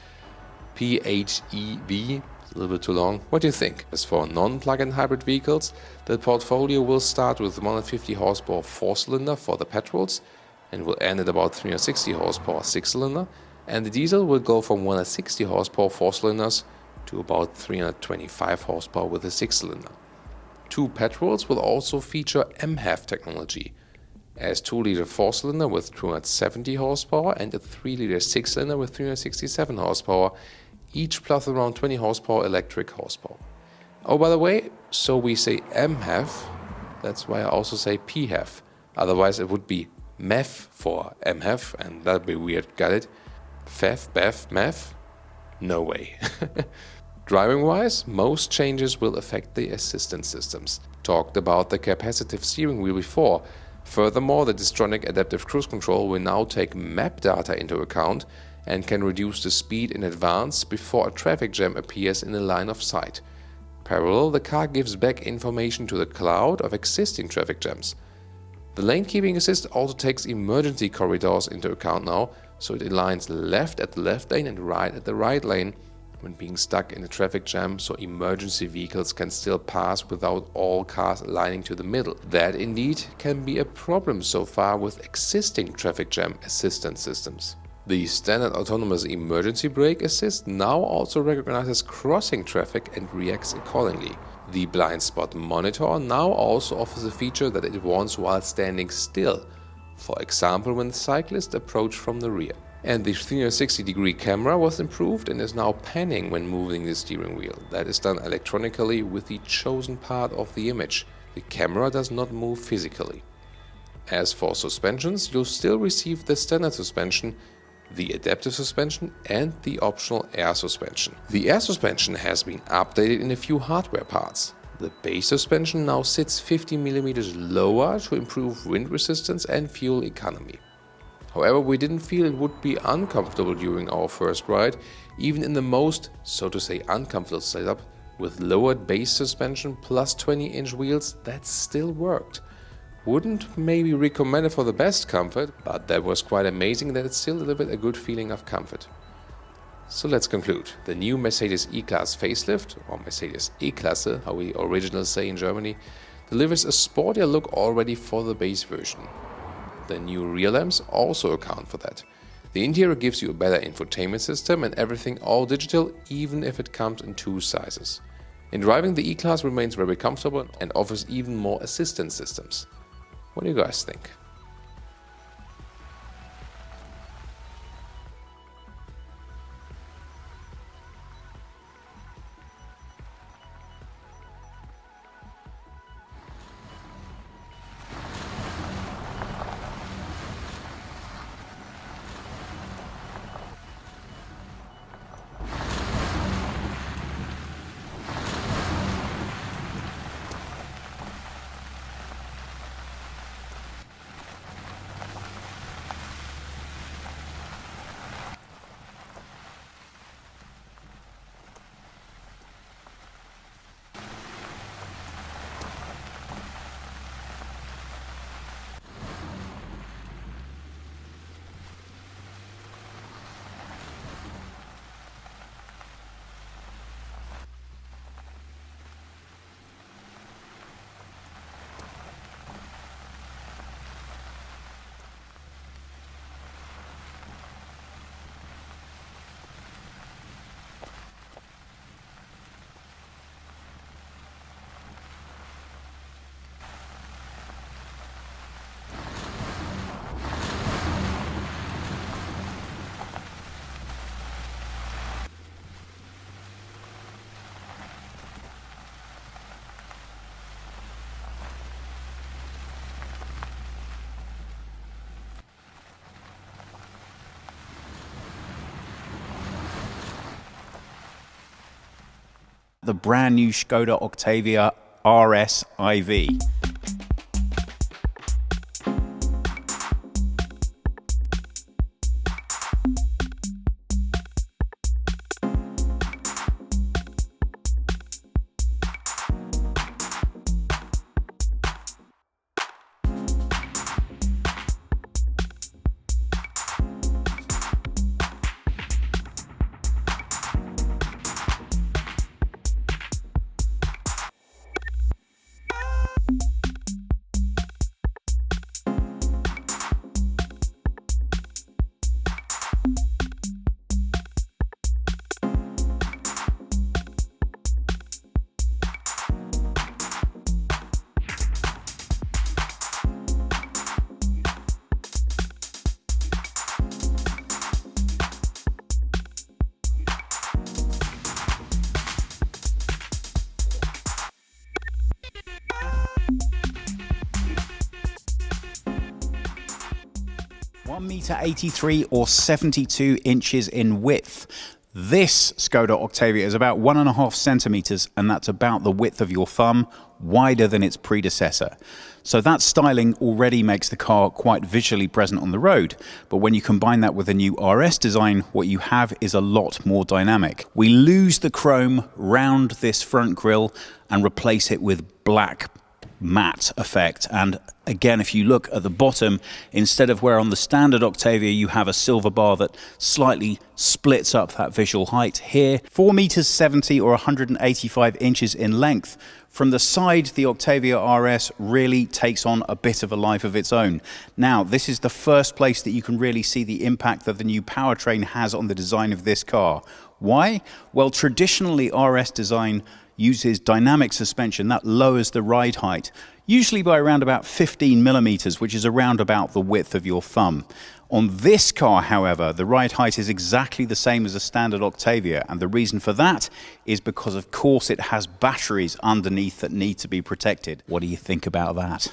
PHEV, a little bit too long. What do you think? As for non-plug-in hybrid vehicles, the portfolio will start with 150 horsepower 4-cylinder for the petrols and will end at about 360 horsepower 6-cylinder, and the diesel will go from 160 horsepower 4-cylinders to about 325 horsepower with a 6-cylinder. 2 petrols will also feature MHEV technology, as 2-liter 4-cylinder with 270 horsepower and a 3-liter 6-cylinder with 367 horsepower, each plus around 20 horsepower electric horsepower. Oh, by the way, so we say MHEV, that's why I also say PHEV. Otherwise it would be MEV for MHEV, and that'd be weird, got it? FEV, BEV, MEV? No way. Driving-wise, most changes will affect the assistance systems. Talked about the capacitive steering wheel before. Furthermore, the Distronic Adaptive Cruise Control will now take map data into account and can reduce the speed in advance before a traffic jam appears in the line of sight. Parallel, the car gives back information to the cloud of existing traffic jams. The lane keeping assist also takes emergency corridors into account now, so it aligns left at the left lane and right at the right lane when being stuck in a traffic jam, so emergency vehicles can still pass without all cars aligning to the middle. That indeed can be a problem so far with existing traffic jam assistance systems. The standard autonomous emergency brake assist now also recognizes crossing traffic and reacts accordingly. The blind spot monitor now also offers a feature that it warns while standing still, for example when cyclists approach from the rear. And the 360-degree camera was improved and is now panning when moving the steering wheel. That is done electronically with the chosen part of the image. The camera does not move physically. As for suspensions, you'll still receive the standard suspension, the adaptive suspension and the optional air suspension. The air suspension has been updated in a few hardware parts. The base suspension now sits 50 mm lower to improve wind resistance and fuel economy. However, we didn't feel it would be uncomfortable during our first ride, even in the most, so to say, uncomfortable setup with lowered base suspension plus 20-inch wheels, that still worked. Wouldn't maybe recommend it for the best comfort, but that was quite amazing that it still delivered a good feeling of comfort. So let's conclude. The new Mercedes E-Class Facelift, or Mercedes E-Klasse, how we originally say in Germany, delivers a sportier look already for the base version. The new rear lamps also account for that. The interior gives you a better infotainment system and everything all digital, even if it comes in 2 sizes. In driving, the E-Class remains very comfortable and offers even more assistance systems. What do you guys think? The brand new Skoda Octavia RS IV. £1.83 or 72 inches in width. This Skoda Octavia is about 1.5 centimeters, and that's about the width of your thumb, wider than its predecessor. So that styling already makes the car quite visually present on the road, but when you combine that with the new RS design, what you have is a lot more dynamic. We lose the chrome round this front grille and replace it with black matte effect. And again, if you look at the bottom, instead of where on the standard Octavia you have a silver bar that slightly splits up that visual height, here 4.70 meters or 185 inches in length. From the side, the Octavia RS really takes on a bit of a life of its own. Now, this is the first place that you can really see the impact that the new powertrain has on the design of this car. Why? Well, traditionally RS design uses dynamic suspension that lowers the ride height, usually by around about 15 millimeters, which is around about the width of your thumb. On this car, however, the ride height is exactly the same as a standard Octavia, and the reason for that is because, of course, it has batteries underneath that need to be protected. What do you think about that?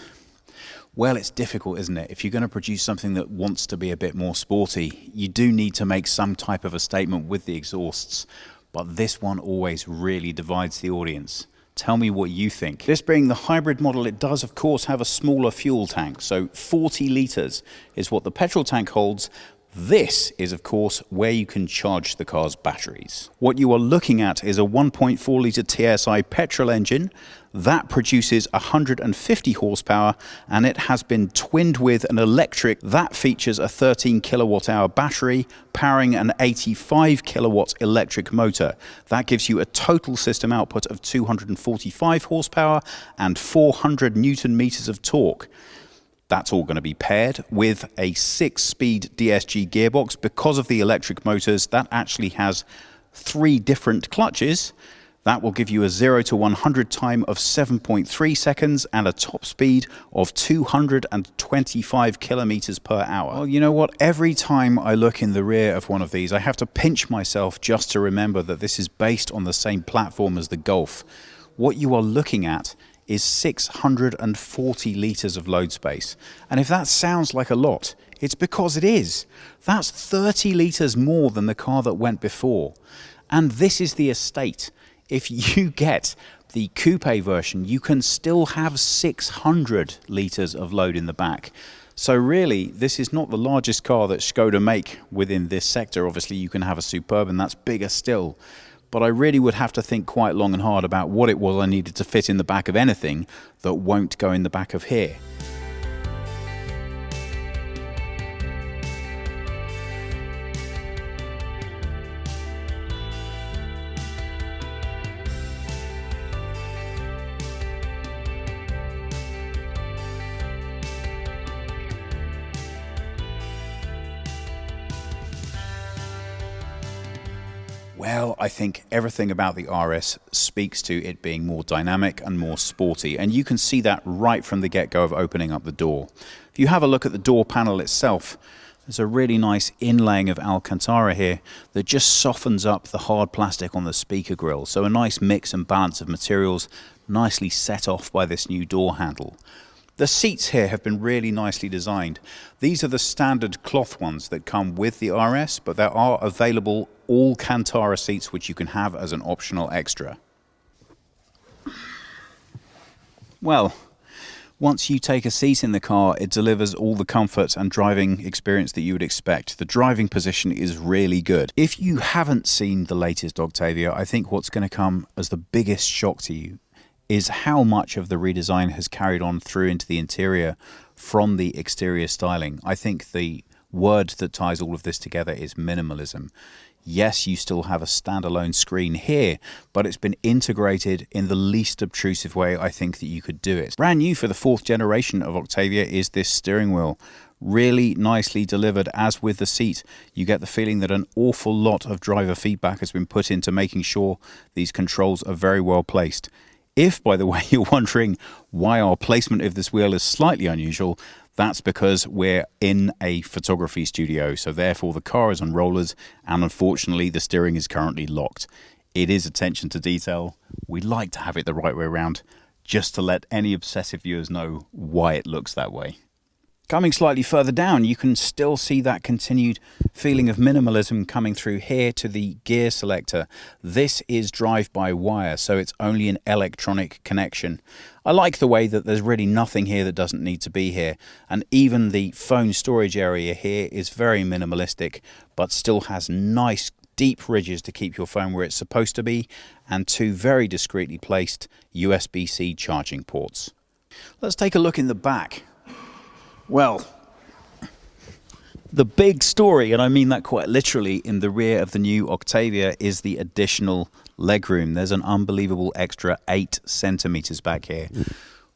Well, it's difficult, isn't it? If you're going to produce something that wants to be a bit more sporty, you do need to make some type of a statement with the exhausts. But this one always really divides the audience. Tell me what you think. This being the hybrid model, it does of course have a smaller fuel tank, so 40 litres is what the petrol tank holds. This is of course where you can charge the car's batteries. What you are looking at is a 1.4 litre TSI petrol engine that produces 150 horsepower, and it has been twinned with an electric that features a 13 kilowatt hour battery powering an 85 kilowatt electric motor. That gives you a total system output of 245 horsepower and 400 newton meters of torque. That's all going to be paired with a 6-speed DSG gearbox. Because of the electric motors, that actually has 3 different clutches. That will give you a 0 to 100 time of 7.3 seconds and a top speed of 225 kilometers per hour. Well, you know what? Every time I look in the rear of one of these, I have to pinch myself just to remember that this is based on the same platform as the Golf. What you are looking at is 640 litres of load space. And if that sounds like a lot, it's because it is. That's 30 litres more than the car that went before. And this is the estate. If you get the coupe version, you can still have 600 litres of load in the back. So really, this is not the largest car that Skoda make within this sector. Obviously, you can have a Superb, and that's bigger still. But I really would have to think quite long and hard about what it was I needed to fit in the back of anything that won't go in the back of here. Well, I think everything about the RS speaks to it being more dynamic and more sporty, and you can see that right from the get-go of opening up the door. If you have a look at the door panel itself, there's a really nice inlaying of Alcantara here that just softens up the hard plastic on the speaker grille, so a nice mix and balance of materials, nicely set off by this new door handle. The seats here have been really nicely designed. These are the standard cloth ones that come with the RS, but there are available all Alcantara seats which you can have as an optional extra. Well, once you take a seat in the car, it delivers all the comfort and driving experience that you would expect. The driving position is really good. If you haven't seen the latest Octavia, I think what's going to come as the biggest shock to you is how much of the redesign has carried on through into the interior from the exterior styling. I think the word that ties all of this together is minimalism. Yes, you still have a standalone screen here, but it's been integrated in the least obtrusive way I think that you could do it. Brand new for the 4th generation of Octavia is this steering wheel. Really nicely delivered, as with the seat. You get the feeling that an awful lot of driver feedback has been put into making sure these controls are very well placed. If, by the way, you're wondering why our placement of this wheel is slightly unusual, that's because we're in a photography studio, so therefore the car is on rollers, and unfortunately the steering is currently locked. It is attention to detail. We like to have it the right way around, just to let any obsessive viewers know why it looks that way. Coming slightly further down, you can still see that continued feeling of minimalism coming through here to the gear selector. This is drive-by-wire, so it's only an electronic connection. I like the way that there's really nothing here that doesn't need to be here, and even the phone storage area here is very minimalistic, but still has nice deep ridges to keep your phone where it's supposed to be, and 2 very discreetly placed USB-C charging ports. Let's take a look in the back. Well, the big story, and I mean that quite literally, in the rear of the new Octavia is the additional legroom. There's an unbelievable extra 8 centimeters back here,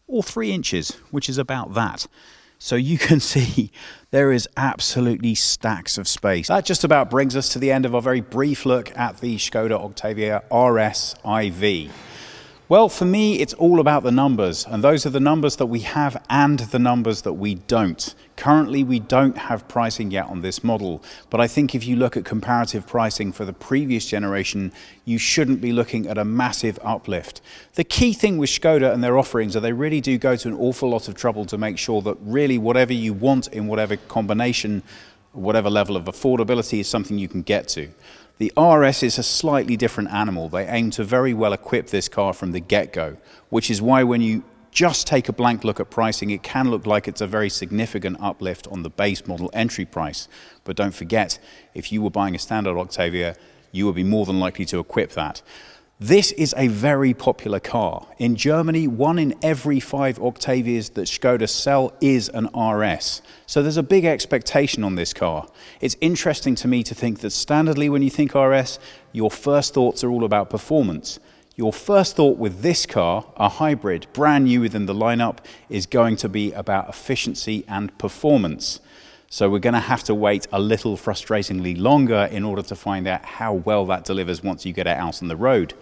or 3 inches, which is about that. So you can see there is absolutely stacks of space. That just about brings us to the end of our very brief look at the Skoda Octavia RS IV. Well, for me, it's all about the numbers, and those are the numbers that we have and the numbers that we don't. Currently, we don't have pricing yet on this model, but I think if you look at comparative pricing for the previous generation, you shouldn't be looking at a massive uplift. The key thing with Skoda and their offerings are they really do go to an awful lot of trouble to make sure that really whatever you want in whatever combination, whatever level of affordability is something you can get to. The RS is a slightly different animal. They aim to very well equip this car from the get-go, which is why when you just take a blank look at pricing, it can look like it's a very significant uplift on the base model entry price. But don't forget, if you were buying a standard Octavia, you would be more than likely to equip that. This is a very popular car. In Germany, 1 in every 5 Octavias that Skoda sell is an RS. So there's a big expectation on this car. It's interesting to me to think that standardly when you think RS, your first thoughts are all about performance. Your first thought with this car, a hybrid, brand new within the lineup, is going to be about efficiency and performance. So we're going to have to wait a little frustratingly longer in order to find out how well that delivers once you get it out on the road.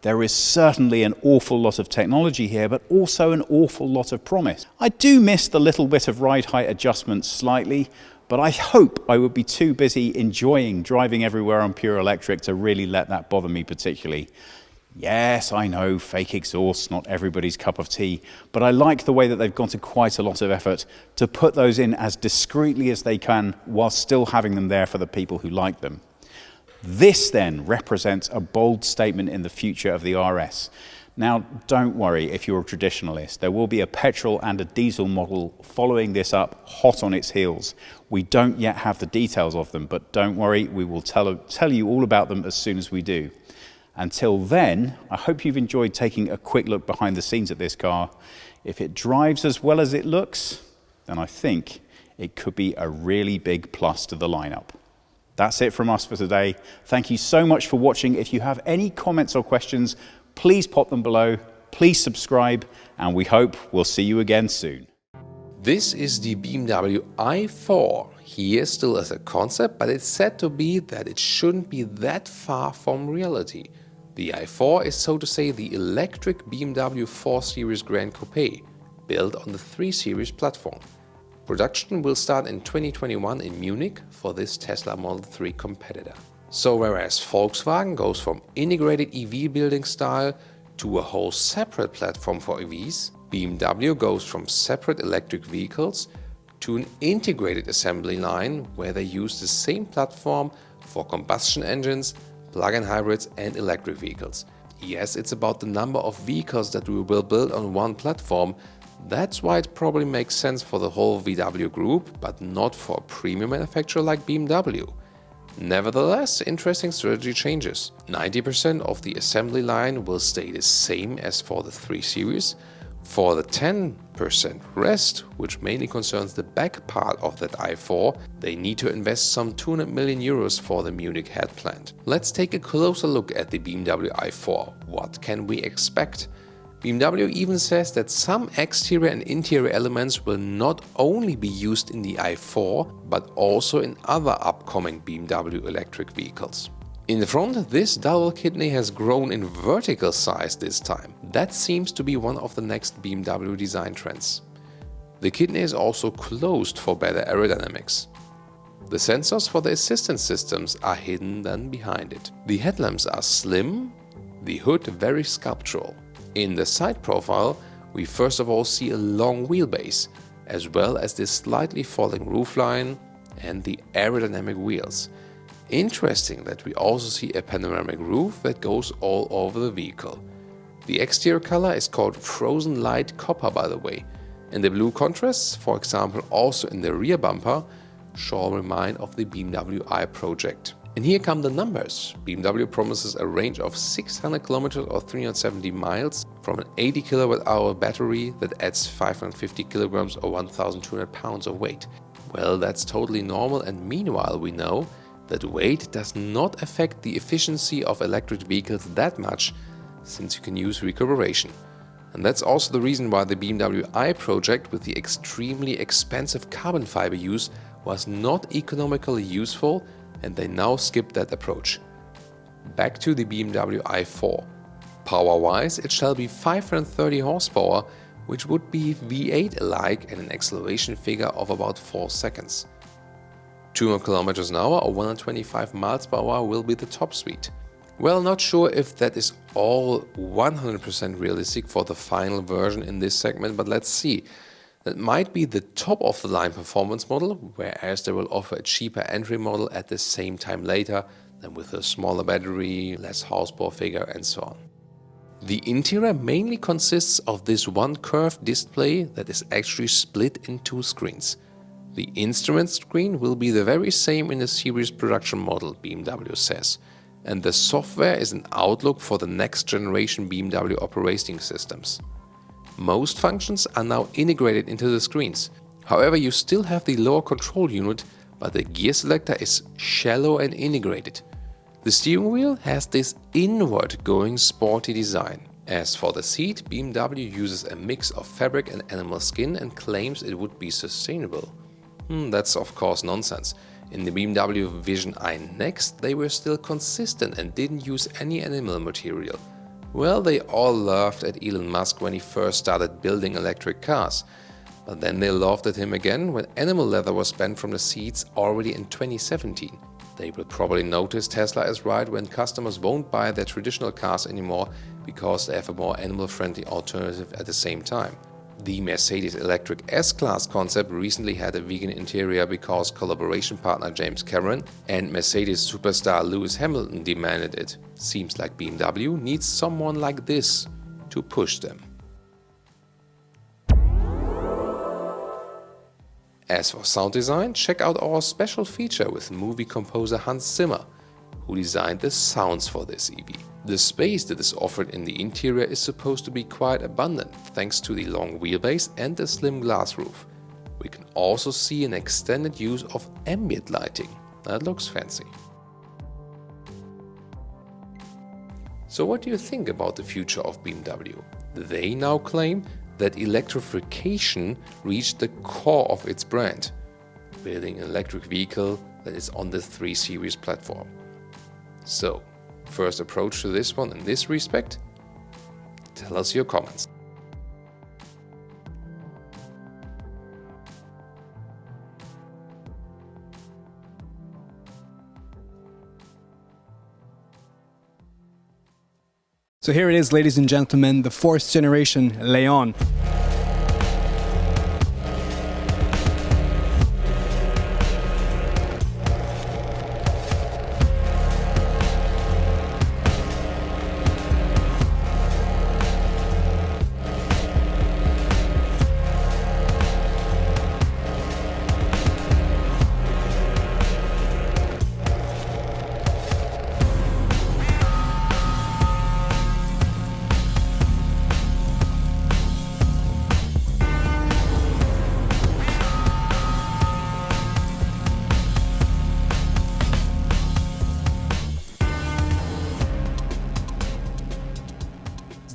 There is certainly an awful lot of technology here, but also an awful lot of promise. I do miss the little bit of ride height adjustments slightly, but I hope I would be too busy enjoying driving everywhere on pure electric to really let that bother me particularly. Yes, I know, fake exhaust, not everybody's cup of tea, but I like the way that they've gone to quite a lot of effort to put those in as discreetly as they can while still having them there for the people who like them. This then represents a bold statement in the future of the RS. Now, don't worry if you're a traditionalist. There will be a petrol and a diesel model following this up hot on its heels. We don't yet have the details of them, but don't worry, we will tell you all about them as soon as we do. Until then, I hope you've enjoyed taking a quick look behind the scenes at this car. If it drives as well as it looks, then I think it could be a really big plus to the lineup. That's it from us for today. Thank you so much for watching. If you have any comments or questions, please pop them below. Please subscribe, and we hope we'll see you again soon. This is the BMW i4. Here still as a concept, but it's said to be that it shouldn't be that far from reality. The i4 is, so to say, the electric BMW 4 Series Grand Coupe, built on the 3 Series platform. Production will start in 2021 in Munich for this Tesla Model 3 competitor. So whereas Volkswagen goes from integrated EV building style to a whole separate platform for EVs, BMW goes from separate electric vehicles to an integrated assembly line where they use the same platform for combustion engines, plug-in hybrids and electric vehicles. Yes, it's about the number of vehicles that we will build on one platform. That's why it probably makes sense for the whole VW group, but not for a premium manufacturer like BMW. Nevertheless, interesting strategy changes. 90% of the assembly line will stay the same as for the 3 Series. For the 10% rest, which mainly concerns the back part of that i4, they need to invest some 200 million euros for the Munich head plant. Let's take a closer look at the BMW i4. What can we expect? BMW even says that some exterior and interior elements will not only be used in the i4, but also in other upcoming BMW electric vehicles. In the front, this double kidney has grown in vertical size this time. That seems to be one of the next BMW design trends. The kidney is also closed for better aerodynamics. The sensors for the assistance systems are hidden then behind it. The headlamps are slim, the hood very sculptural. In the side profile, we first of all see a long wheelbase, as well as this slightly falling roofline and the aerodynamic wheels. Interesting that we also see a panoramic roof that goes all over the vehicle. The exterior color is called Frozen Light Copper, by the way, and the blue contrasts, for example also in the rear bumper, shall remind of the BMW i project. And here come the numbers. BMW promises a range of 600 km or 370 miles from an 80 kWh battery that adds 550 kg or 1,200 pounds of weight. Well, that's totally normal, and meanwhile we know that weight does not affect the efficiency of electric vehicles that much, since you can use recuperation. And that's also the reason why the BMW i project with the extremely expensive carbon fiber use was not economically useful, and they now skip that approach. Back to the BMW i4. Power-wise, it shall be 530 horsepower, which would be V8-alike and an acceleration figure of about 4 seconds. 200 km an hour or 125 miles per hour will be the top speed. Well, not sure if that is all 100% realistic for the final version in this segment, but let's see. That might be the top of the line performance model, whereas they will offer a cheaper entry model at the same time later, than with a smaller battery, less horsepower figure and so on. The interior mainly consists of this one curved display that is actually split in 2 screens. The instrument screen will be the very same in the series production model, BMW says, and the software is an outlook for the next generation BMW operating systems. Most functions are now integrated into the screens. However, you still have the lower control unit, but the gear selector is shallow and integrated. The steering wheel has this inward going sporty design. As for the seat, BMW uses a mix of fabric and animal skin and claims it would be sustainable. That's of course nonsense. In the BMW Vision i Next, they were still consistent and didn't use any animal material. Well, they all laughed at Elon Musk when he first started building electric cars. But then they laughed at him again when animal leather was banned from the seats already in 2017. They will probably notice Tesla is right when customers won't buy their traditional cars anymore because they have a more animal-friendly alternative at the same time. The Mercedes electric S-Class concept recently had a vegan interior because collaboration partner James Cameron and Mercedes superstar Lewis Hamilton demanded it. Seems like BMW needs someone like this to push them. As for sound design, check out our special feature with movie composer Hans Zimmer, who designed the sounds for this EV. The space that is offered in the interior is supposed to be quite abundant thanks to the long wheelbase and the slim glass roof. We can also see an extended use of ambient lighting. That looks fancy. So what do you think about the future of BMW? They now claim that electrification reached the core of its brand, building an electric vehicle that is on the 3 Series platform. So, first approach to this one in this respect? Tell us your comments. So here it is, ladies and gentlemen, the 4th generation Leon.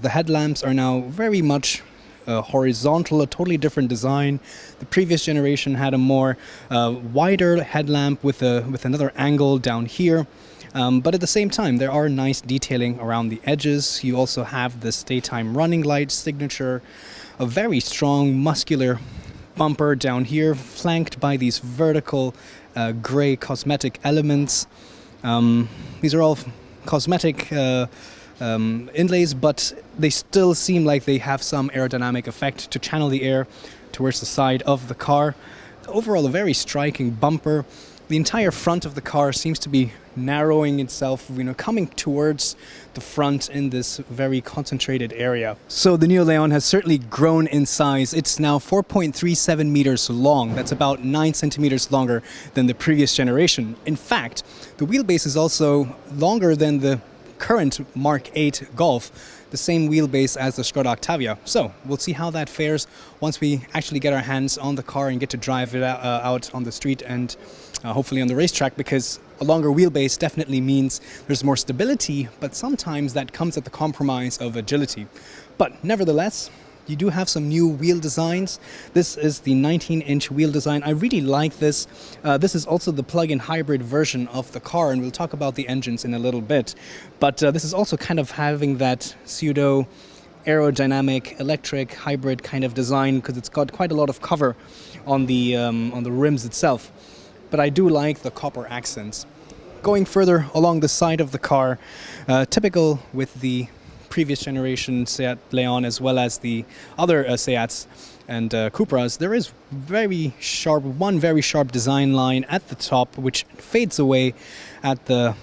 The headlamps are now very much horizontal, a totally different design. The previous generation had a more wider headlamp with another angle down here. But at the same time, there are nice detailing around the edges. You also have this daytime running light signature, a very strong muscular bumper down here, flanked by these vertical gray cosmetic elements. These are all cosmetic inlays, but they still seem like they have some aerodynamic effect to channel the air towards the side of the car. Overall, a very striking bumper. The entire front of the car seems to be narrowing itself, coming towards the front in this very concentrated area. So the new Leon has certainly grown in size. It's now 4.37 meters long. That's about 9 centimeters longer than the previous generation. In fact, the wheelbase is also longer than the current Mark 8 Golf, the same wheelbase as the Skoda Octavia. So we'll see how that fares once we actually get our hands on the car and get to drive it out on the street and hopefully on the racetrack, because a longer wheelbase definitely means there's more stability, but sometimes that comes at the compromise of agility. But nevertheless, you do have some new wheel designs. This is the 19-inch wheel design. I really like this. This is also the plug-in hybrid version of the car, and we'll talk about the engines in a little bit. But this is also kind of having that pseudo aerodynamic electric hybrid kind of design, because it's got quite a lot of cover on the rims itself. But I do like the copper accents. Going further along the side of the car, typical with the previous generation Seat Leon as well as the other Seats and Cupras, there is one very sharp design line at the top, which fades away at the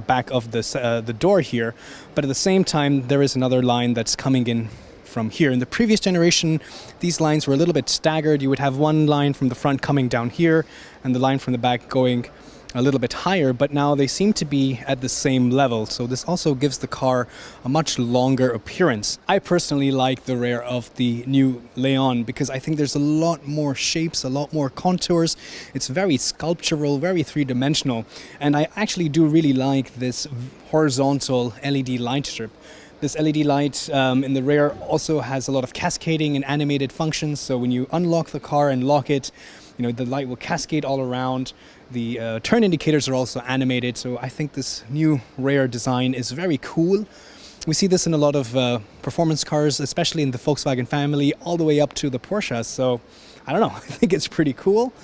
back of the door here. But at the same time, there is another line that's coming in from here. In the previous generation, these lines were a little bit staggered. You would have one line from the front coming down here and the line from the back going a little bit higher, but now they seem to be at the same level. So this also gives the car a much longer appearance. I personally like the rear of the new Leon because I think there's a lot more shapes, a lot more contours. It's very sculptural, very three-dimensional. And I actually do really like this horizontal LED light strip. This LED light in the rear also has a lot of cascading and animated functions. So when you unlock the car and lock it, the light will cascade all around. The turn indicators are also animated, so I think this new rear design is very cool. We see this in a lot of performance cars, especially in the Volkswagen family, all the way up to the Porsche. So, I don't know, I think it's pretty cool.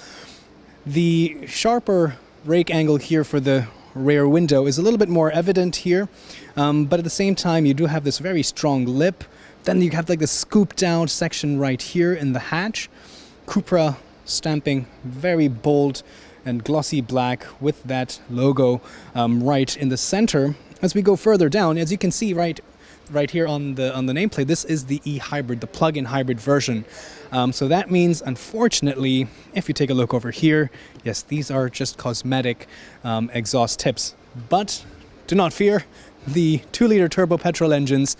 The sharper rake angle here for the rear window is a little bit more evident here, but at the same time, you do have this very strong lip. Then you have like the scoop down section right here in the hatch. Cupra stamping, very bold and glossy black with that logo right in the center. As we go further down, as you can see right here on the nameplate, this is the e-hybrid, the plug-in hybrid version. So that means, unfortunately, if you take a look over here, yes, these are just cosmetic exhaust tips. But do not fear, the 2-liter turbo petrol engines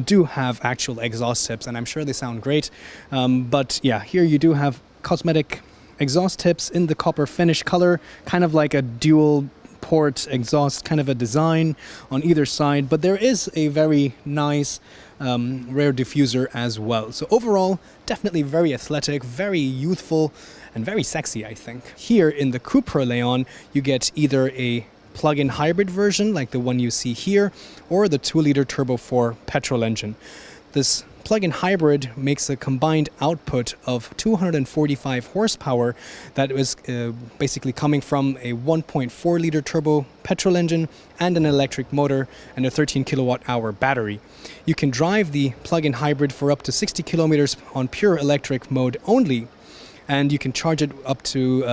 do have actual exhaust tips, and I'm sure they sound great. But yeah, here you do have cosmetic exhaust tips in the copper finish color, kind of like a dual port exhaust kind of a design on either side, but there is a very nice rear diffuser as well. So overall, definitely very athletic, very youthful, and very sexy, I think. Here in the Cupra Leon, you get either a plug-in hybrid version like the one you see here, or the 2-liter turbo 4 petrol engine. This plug-in hybrid makes a combined output of 245 horsepower that is basically coming from a 1.4-liter turbo petrol engine and an electric motor and a 13 kilowatt-hour battery. You can drive the plug-in hybrid for up to 60 kilometers on pure electric mode only, and you can charge it up to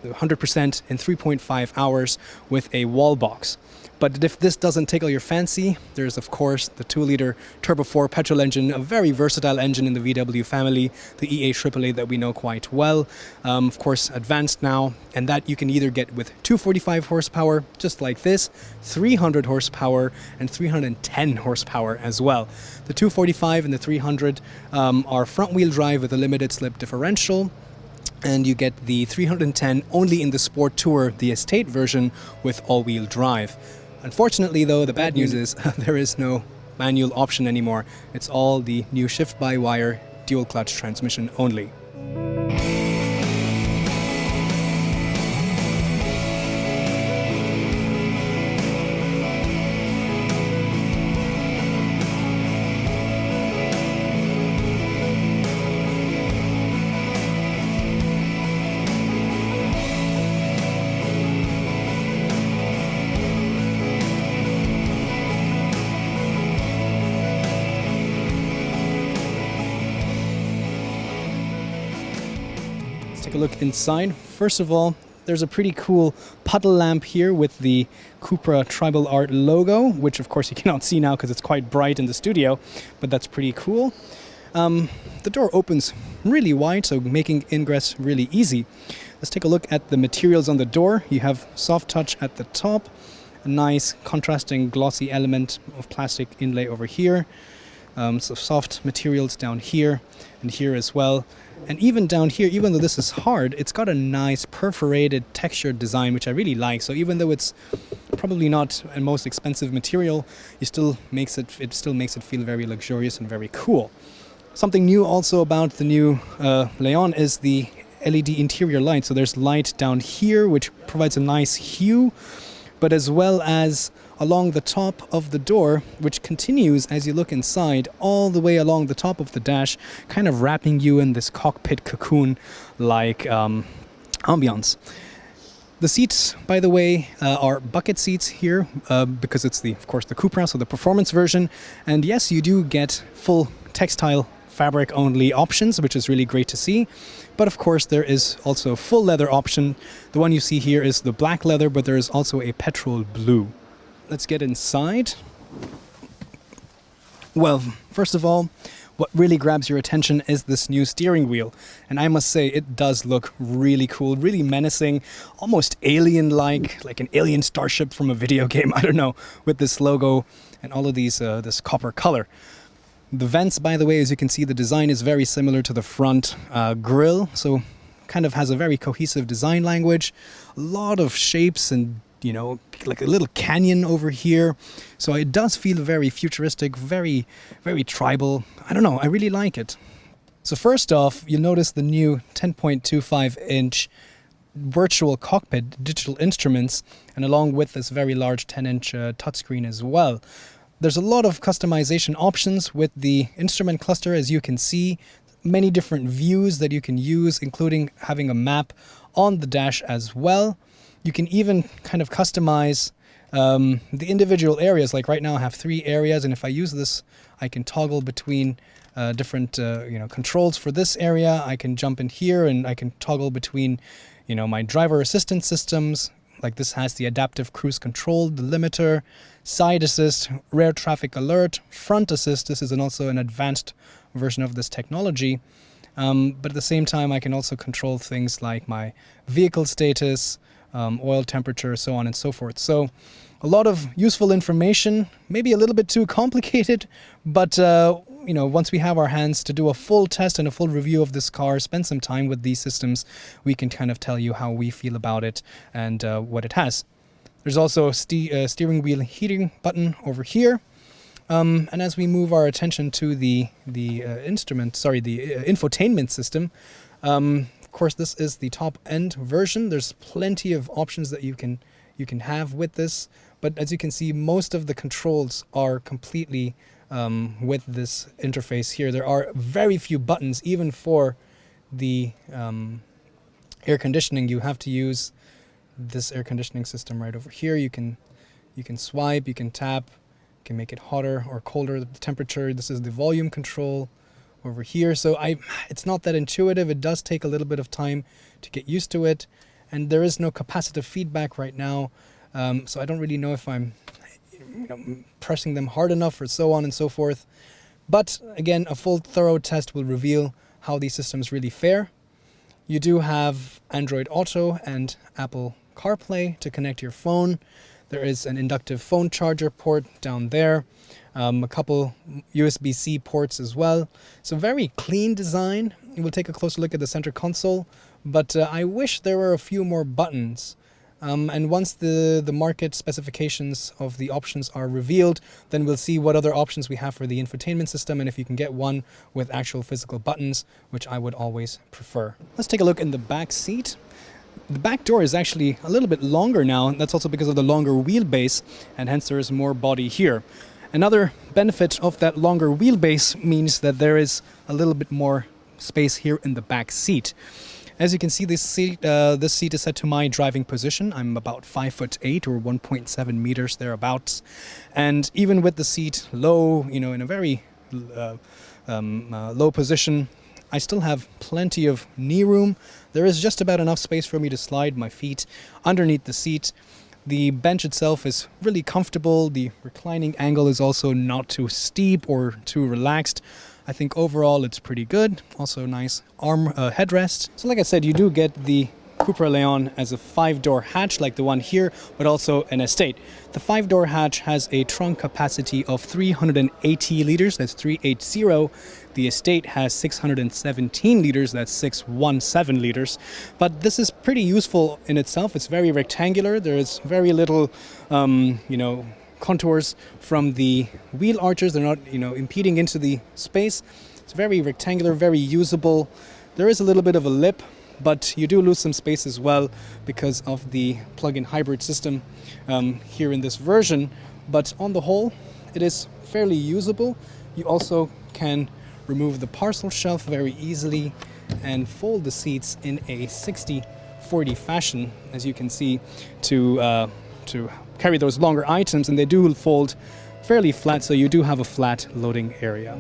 100% in 3.5 hours with a wall box. But if this doesn't tickle your fancy, there's of course the 2-liter turbo 4 petrol engine, a very versatile engine in the VW family, the EA888 that we know quite well. Of course, advanced now, and that you can either get with 245 horsepower, just like this, 300 horsepower, and 310 horsepower as well. The 245 and the 300 are front-wheel drive with a limited slip differential. And you get the 310 only in the Sport Tour, the Estate version, with all-wheel drive. Unfortunately, though, the bad news is there is no manual option anymore. It's all the new shift-by-wire dual clutch transmission only. Take a look inside. First of all, there's a pretty cool puddle lamp here with the Cupra Tribal Art logo, which of course you cannot see now because it's quite bright in the studio, but that's pretty cool. The door opens really wide, so making ingress really easy. Let's take a look at the materials on the door. You have soft touch at the top, a nice contrasting glossy element of plastic inlay over here, so soft materials down here and here as well. And even down here, even though this is hard, it's got a nice perforated textured design, which I really like. So even though it's probably not a most expensive material, it still makes it feel very luxurious and very cool. Something new also about the new Leon is the LED interior light. So there's light down here, which provides a nice hue, but as well as along the top of the door, which continues as you look inside all the way along the top of the dash, kind of wrapping you in this cockpit cocoon-like ambiance. The seats, by the way, are bucket seats here because it's of course the Cupra, so the performance version. And yes, you do get full textile fabric only options, which is really great to see. But of course there is also a full leather option. The one you see here is the black leather, but there is also a petrol blue. Let's get inside. Well, first of all, what really grabs your attention is this new steering wheel. And I must say, it does look really cool, really menacing, almost alien-like, like an alien starship from a video game, I don't know, with this logo and all of these this copper color. The vents, by the way, as you can see, the design is very similar to the front grille, so kind of has a very cohesive design language. A lot of shapes and, you know, like a little canyon over here. So it does feel very futuristic, very, very tribal. I don't know, I really like it. So first off, you'll notice the new 10.25-inch virtual cockpit digital instruments, and along with this very large 10-inch touchscreen as well. There's a lot of customization options with the instrument cluster, as you can see. Many different views that you can use, including having a map on the dash as well. You can even kind of customize the individual areas. Like right now I have 3 areas, and if I use this, I can toggle between different controls for this area. I can jump in here and I can toggle between my driver assistance systems. Like this has the adaptive cruise control, the limiter, side assist, rear traffic alert, front assist. This is also an advanced version of this technology. But at the same time, I can also control things like my vehicle status, oil temperature, so on and so forth. So a lot of useful information, maybe a little bit too complicated, but once we have our hands to do a full test and a full review of this car, spend some time with these systems, we can kind of tell you how we feel about it and what it has. There's also a steering wheel heating button over here. And as we move our attention to the infotainment system, of course, this is the top-end version. There's plenty of options that you can have with this, but as you can see, most of the controls are completely with this interface here. There are very few buttons, even for the air conditioning. You have to use this air conditioning system right over here. You can swipe, you can tap, you can make it hotter or colder, the temperature. This is the volume control over here. So it's not that intuitive. It does take a little bit of time to get used to it, and there is no capacitive feedback right now. So I don't really know if I'm pressing them hard enough or so on and so forth. But again, a full thorough test will reveal how these systems really fare. You do have Android Auto and Apple CarPlay to connect your phone. There is an inductive phone charger port down there. A couple USB-C ports as well. So very clean design. We'll take a closer look at the center console, but I wish there were a few more buttons. And once the market specifications of the options are revealed, then we'll see what other options we have for the infotainment system and if you can get one with actual physical buttons, which I would always prefer. Let's take a look in the back seat. The back door is actually a little bit longer now. That's also because of the longer wheelbase, and hence there is more body here. Another benefit of that longer wheelbase means that there is a little bit more space here in the back seat. As you can see, this seat is set to my driving position. I'm about 5'8" or 1.7 meters thereabouts. And even with the seat low, in a very low position, I still have plenty of knee room. There is just about enough space for me to slide my feet underneath the seat. The bench itself is really comfortable. The reclining angle is also not too steep or too relaxed. I think overall it's pretty good. Also nice arm headrest. So like I said, you do get the Cupra Leon as a 5-door hatch like the one here, but also an estate. The 5-door hatch has a trunk capacity of 380 liters, that's 380. The estate has 617 liters, that's 617 liters. But this is pretty useful in itself. It's very rectangular. There is very little, contours from the wheel arches. They're not, impeding into the space. It's very rectangular, very usable. There is a little bit of a lip, but you do lose some space as well because of the plug-in hybrid system here in this version. But on the whole, it is fairly usable. You also can remove the parcel shelf very easily and fold the seats in a 60-40 fashion, as you can see, to carry those longer items, and they do fold fairly flat, so you do have a flat loading area.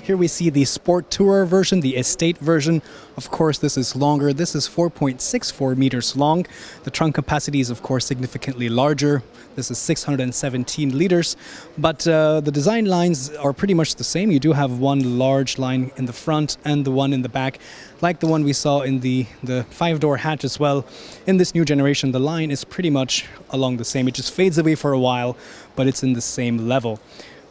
Here we see the Sport Tourer version, the Estate version. Of course, this is longer. This is 4.64 meters long. The trunk capacity is, of course, significantly larger. This is 617 liters. But the design lines are pretty much the same. You do have one large line in the front and the one in the back, like the one we saw in the 5-door hatch as well. In this new generation, the line is pretty much along the same. It just fades away for a while, but it's in the same level.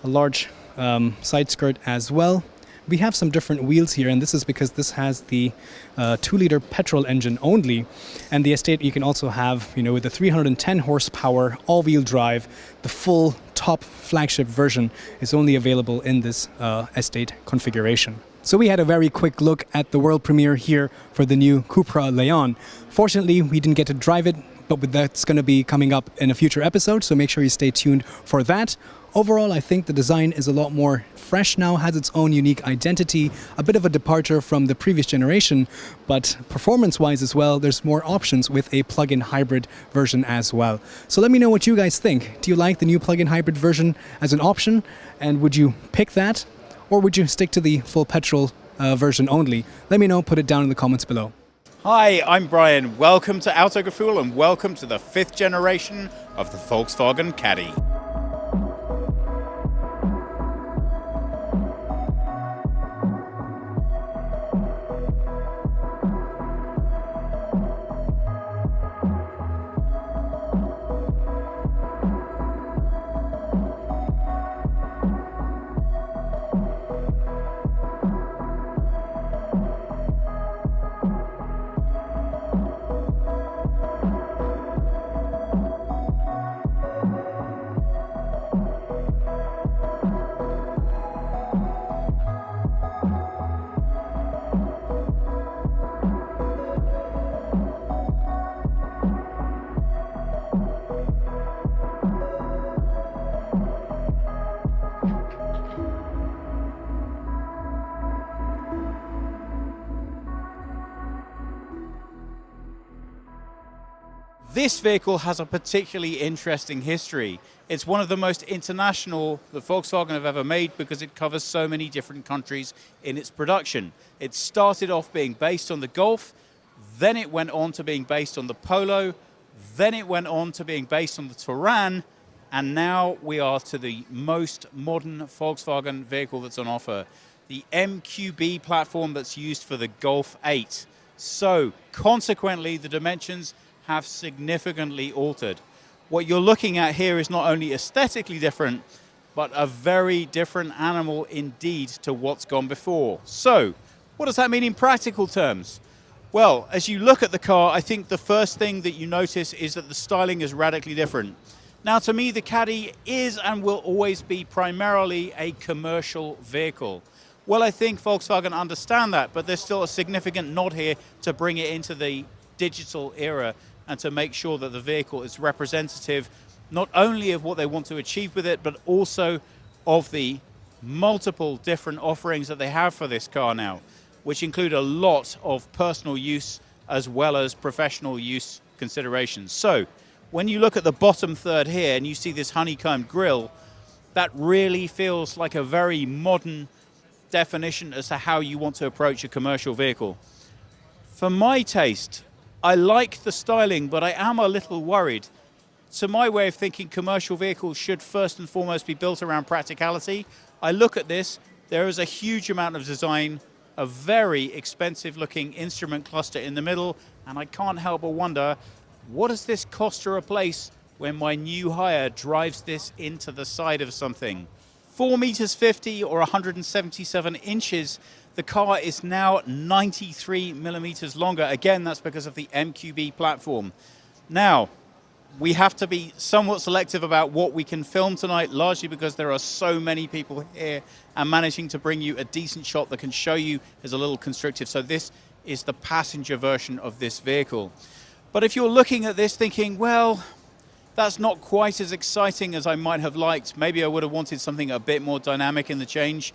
A large side skirt as well. We have some different wheels here, and this is because this has the 2-liter petrol engine only. And the Estate you can also have, with the 310 horsepower all-wheel drive. The full top flagship version is only available in this Estate configuration. So we had a very quick look at the world premiere here for the new Cupra Leon. Fortunately, we didn't get to drive it, but that's going to be coming up in a future episode, so make sure you stay tuned for that. Overall, I think the design is a lot more fresh now, has its own unique identity, a bit of a departure from the previous generation, but performance-wise as well, there's more options with a plug-in hybrid version as well. So let me know what you guys think. Do you like the new plug-in hybrid version as an option? And would you pick that? Or would you stick to the full petrol version only? Let me know, put it down in the comments below. Hi, I'm Brian. Welcome to Autogefuhl and welcome to the 5th generation of the Volkswagen Caddy. This vehicle has a particularly interesting history. It's one of the most international that Volkswagen have ever made because it covers so many different countries in its production. It started off being based on the Golf, then it went on to being based on the Polo, then it went on to being based on the Touran, and now we are to the most modern Volkswagen vehicle that's on offer, the MQB platform that's used for the Golf 8. So, consequently, the dimensions have significantly altered. What you're looking at here is not only aesthetically different, but a very different animal indeed to what's gone before. So, what does that mean in practical terms? Well, as you look at the car, I think the first thing that you notice is that the styling is radically different. Now, to me, the Caddy is and will always be primarily a commercial vehicle. Well, I think Volkswagen understand that, but there's still a significant nod here to bring it into the digital era and to make sure that the vehicle is representative not only of what they want to achieve with it, but also of the multiple different offerings that they have for this car now, which include a lot of personal use as well as professional use considerations. So when you look at the bottom third here and you see this honeycomb grille, that really feels like a very modern definition as to how you want to approach a commercial vehicle. For my taste, I like the styling, but I am a little worried. To my way of thinking, commercial vehicles should first and foremost be built around practicality. I look at this, there is a huge amount of design, a very expensive looking instrument cluster in the middle, and I can't help but wonder, what does this cost to replace when my new hire drives this into the side of something? 4 meters 50 or 177 inches, the car is now 93 millimeters longer. Again, that's because of the MQB platform. Now, we have to be somewhat selective about what we can film tonight, largely because there are so many people here, and managing to bring you a decent shot that can show you is a little constrictive. So this is the passenger version of this vehicle. But if you're looking at this thinking, well, that's not quite as exciting as I might have liked, maybe I would have wanted something a bit more dynamic in the change,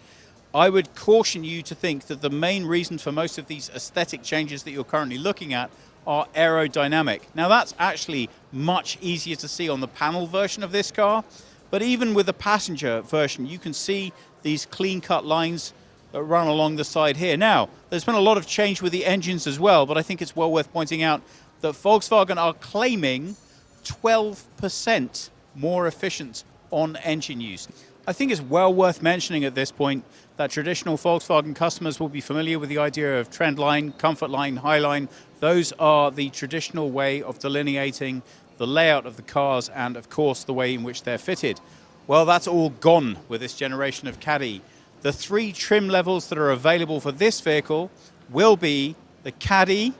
I would caution you to think that the main reason for most of these aesthetic changes that you're currently looking at are aerodynamic. Now that's actually much easier to see on the panel version of this car, but even with the passenger version, you can see these clean-cut lines that run along the side here. Now, there's been a lot of change with the engines as well, but I think it's well worth pointing out that Volkswagen are claiming 12% more efficient on engine use. I think it's well worth mentioning at this point that traditional Volkswagen customers will be familiar with the idea of trend line, comfort line, high line. Those are the traditional way of delineating the layout of the cars and, of course, the way in which they're fitted. Well, that's all gone with this generation of Caddy. The 3 trim levels that are available for this vehicle will be the Caddy,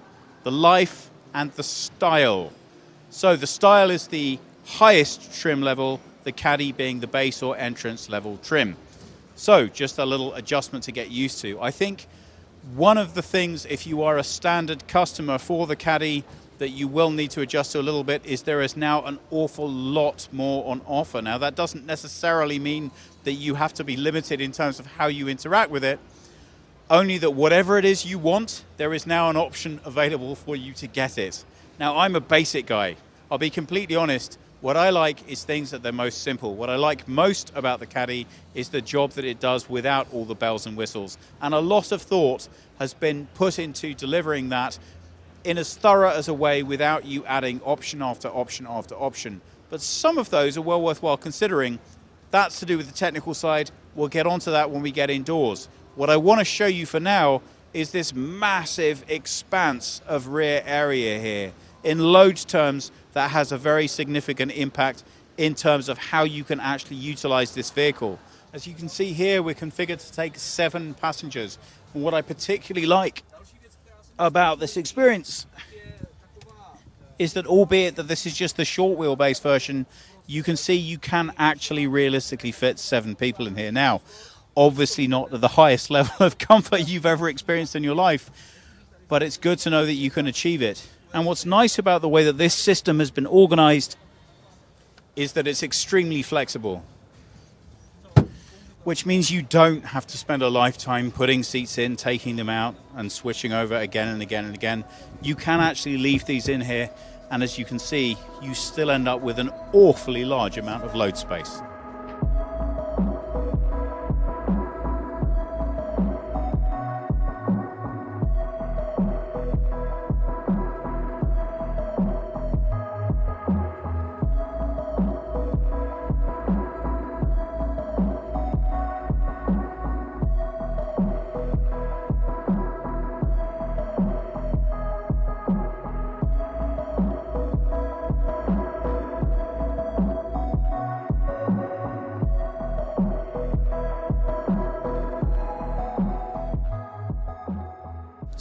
the Life, and the Style. So the Style is the highest trim level, the Caddy being the base or entrance level trim. So just a little adjustment to get used to. I think one of the things, if you are a standard customer for the Caddy, that you will need to adjust to a little bit is there is now an awful lot more on offer. Now that doesn't necessarily mean that you have to be limited in terms of how you interact with it, only that whatever it is you want, there is now an option available for you to get it. Now I'm a basic guy. I'll be completely honest. What I like is things that they're most simple. What I like most about the Caddy is the job that it does without all the bells and whistles. And a lot of thought has been put into delivering that in as thorough as a way without you adding option after option after option. But some of those are well worthwhile considering. That's to do with the technical side. We'll get onto that when we get indoors. What I want to show you for now is this massive expanse of rear area here. In load terms, that has a very significant impact in terms of how you can actually utilize this vehicle. As you can see here, we're configured to take 7 passengers. And what I particularly like about this experience is that, albeit that this is just the short wheelbase version, you can see you can actually realistically fit 7 people in here. Now, obviously not at the highest level of comfort you've ever experienced in your life, but it's good to know that you can achieve it. And what's nice about the way that this system has been organized is that it's extremely flexible, which means you don't have to spend a lifetime putting seats in, taking them out, and switching over again and again and again. You can actually leave these in here, and as you can see, you still end up with an awfully large amount of load space.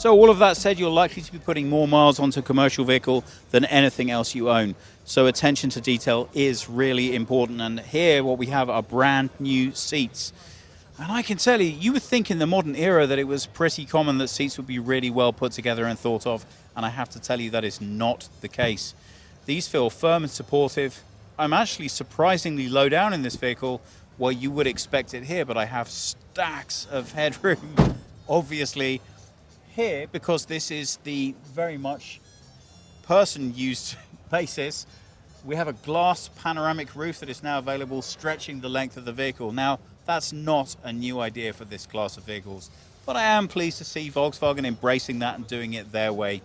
So all of that said, you're likely to be putting more miles onto a commercial vehicle than anything else you own. So attention to detail is really important. And here what we have are brand new seats. And I can tell you, you would think in the modern era that it was pretty common that seats would be really well put together and thought of. And I have to tell you that is not the case. These feel firm and supportive. I'm actually surprisingly low down in this vehicle, where you would expect it here, but I have stacks of headroom, obviously, here, because this is the very much person-used basis. We have a glass panoramic roof that is now available, stretching the length of the vehicle. Now, that's not a new idea for this class of vehicles, but I am pleased to see Volkswagen embracing that and doing it their way.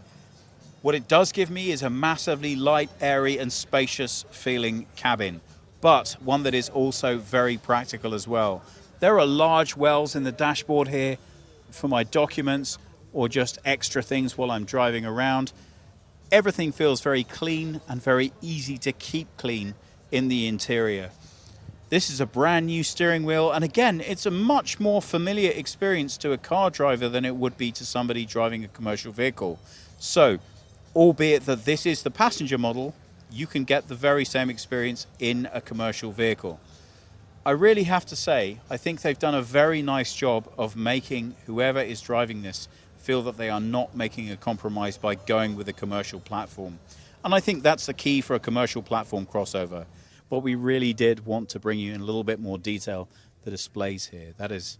What it does give me is a massively light, airy, and spacious feeling cabin, but one that is also very practical as well. There are large wells in the dashboard here for my documents or just extra things while I'm driving around. Everything feels very clean and very easy to keep clean in the interior. This is a brand new steering wheel, and again, it's a much more familiar experience to a car driver than it would be to somebody driving a commercial vehicle. So, albeit that this is the passenger model, you can get the very same experience in a commercial vehicle. I really have to say, I think they've done a very nice job of making whoever is driving this feel that they are not making a compromise by going with a commercial platform. And I think that's the key for a commercial platform crossover. But we really did want to bring you in a little bit more detail the displays here. That is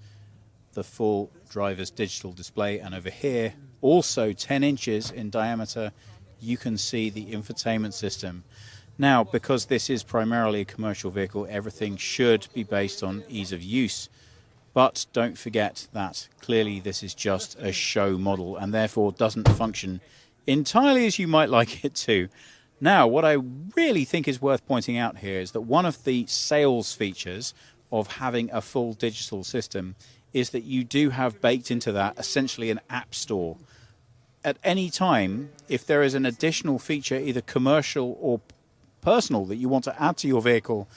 the full driver's digital display, and over here, also 10 inches in diameter, you can see the infotainment system. Now, because this is primarily a commercial vehicle, everything should be based on ease of use. But don't forget that clearly this is just a show model and therefore doesn't function entirely as you might like it to. Now, what I really think is worth pointing out here is that one of the sales features of having a full digital system is that you do have baked into that essentially an app store. At any time, if there is an additional feature, either commercial or personal, that you want to add to your vehicle,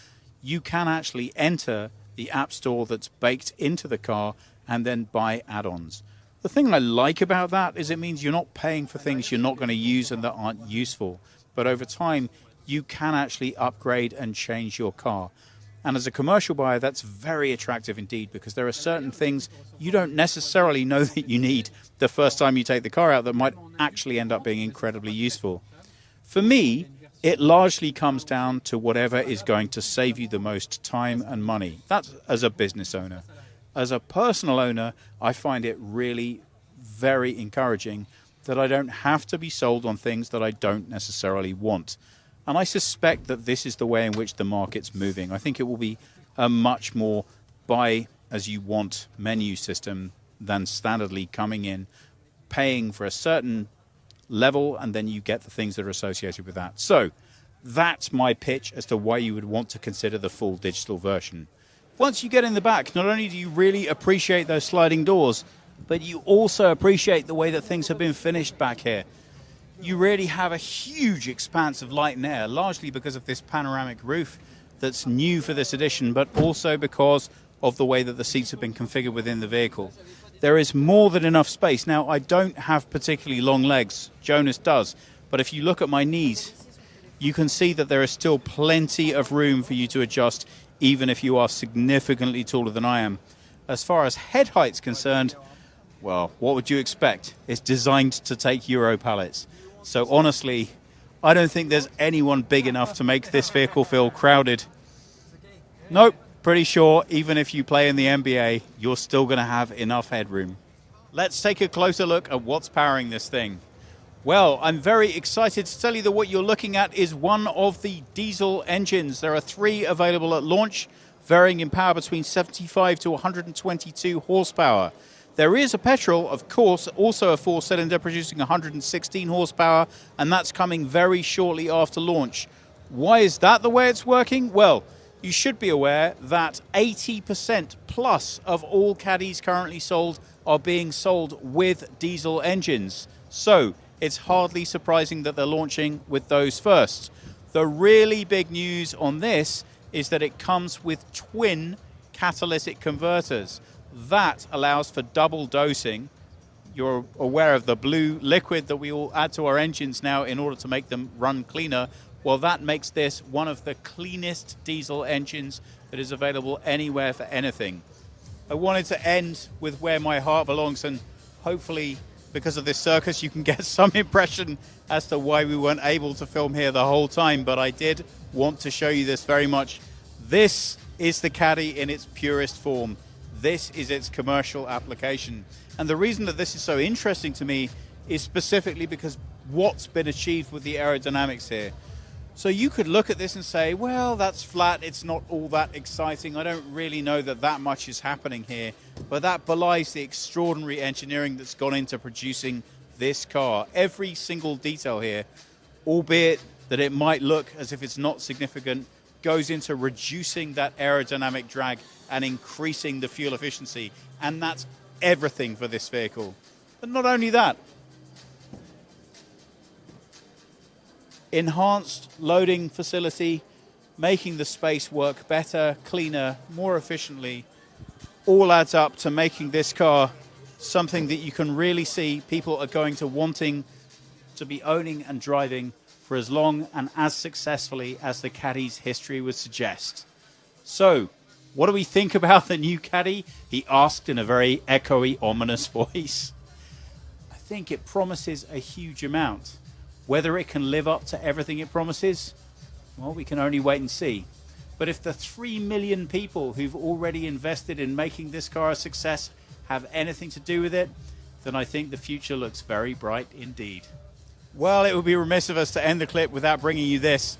you can actually enter the app store that's baked into the car and then buy add-ons. The thing I like about that is it means you're not paying for things you're not going to use and that aren't useful. But over time, you can actually upgrade and change your car. And as a commercial buyer, that's very attractive indeed, because there are certain things you don't necessarily know that you need the first time you take the car out that might actually end up being incredibly useful. For me, it largely comes down to whatever is going to save you the most time and money. That's as a business owner. As a personal owner, I find it really very encouraging that I don't have to be sold on things that I don't necessarily want. And I suspect that this is the way in which the market's moving. I think it will be a much more buy-as-you-want menu system than standardly coming in, paying for a certain level, and then you get the things that are associated with that. So that's my pitch as to why you would want to consider the full digital version. Once you get in the back, not only do you really appreciate those sliding doors, but you also appreciate the way that things have been finished back here. You really have a huge expanse of light and air, largely because of this panoramic roof that's new for this edition, but also because of the way that the seats have been configured within the vehicle. There is more than enough space. Now, I don't have particularly long legs. Jonas does. But if you look at my knees, you can see that there is still plenty of room for you to adjust, even if you are significantly taller than I am. As far as head height's concerned, well, what would you expect? It's designed to take Euro pallets. So honestly, I don't think there's anyone big enough to make this vehicle feel crowded. Nope, pretty sure even if you play in the NBA, you're still going to have enough headroom. Let's take a closer look at what's powering this thing. Well, I'm very excited to tell you that what you're looking at is one of the diesel engines. There are 3 available at launch, varying in power between 75 to 122 horsepower. There is a petrol, of course, also a 4-cylinder producing 116 horsepower, and that's coming very shortly after launch. Why is that the way it's working? Well, you should be aware that 80% plus of all Caddies currently sold are being sold with diesel engines. So it's hardly surprising that they're launching with those first. The really big news on this is that it comes with twin catalytic converters. That allows for double dosing, you're aware of the blue liquid that we all add to our engines now in order to make them run cleaner. Well, that makes this one of the cleanest diesel engines that is available anywhere for anything. I wanted to end with where my heart belongs, and hopefully because of this circus you can get some impression as to why we weren't able to film here the whole time, but I did want to show you this very much. This is the Caddy in its purest form. This is its commercial application. And the reason that this is so interesting to me is specifically because what's been achieved with the aerodynamics here. So you could look at this and say, well, that's flat, it's not all that exciting, I don't really know that that much is happening here, but that belies the extraordinary engineering that's gone into producing this car. Every single detail here, albeit that it might look as if it's not significant, goes into reducing that aerodynamic drag and increasing the fuel efficiency, and that's everything for this vehicle. But not only that, enhanced loading facility, making the space work better, cleaner, more efficiently, all adds up to making this car something that you can really see people are going to wanting to be owning and driving for as long and as successfully as the Caddy's history would suggest. So, what do we think about the new Caddy? He asked in a very echoey, ominous voice. I think it promises a huge amount. Whether it can live up to everything it promises, well, we can only wait and see. But if the 3 million people who've already invested in making this car a success have anything to do with it, then I think the future looks very bright indeed. Well, it would be remiss of us to end the clip without bringing you this.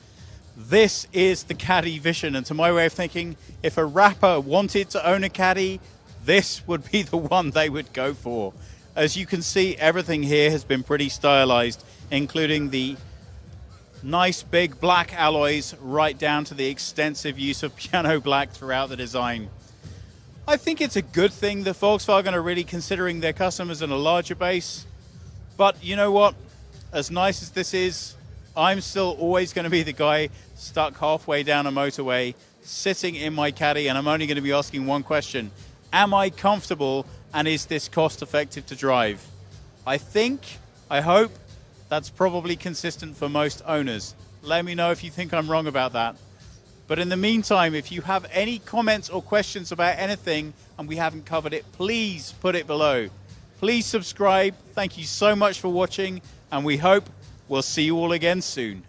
This is the Caddy vision, and to my way of thinking, if a rapper wanted to own a Caddy, this would be the one they would go for. As you can see, everything here has been pretty stylized, including the nice big black alloys right down to the extensive use of piano black throughout the design. I think it's a good thing that Volkswagen are really considering their customers on a larger base. But you know what? As nice as this is, I'm still always going to be the guy stuck halfway down a motorway, sitting in my Caddy, and I'm only going to be asking one question. Am I comfortable, and is this cost effective to drive? I hope that's probably consistent for most owners. Let me know if you think I'm wrong about that. But in the meantime, if you have any comments or questions about anything and we haven't covered it, please put it below. Please subscribe. Thank you so much for watching, and we hope we'll see you all again soon.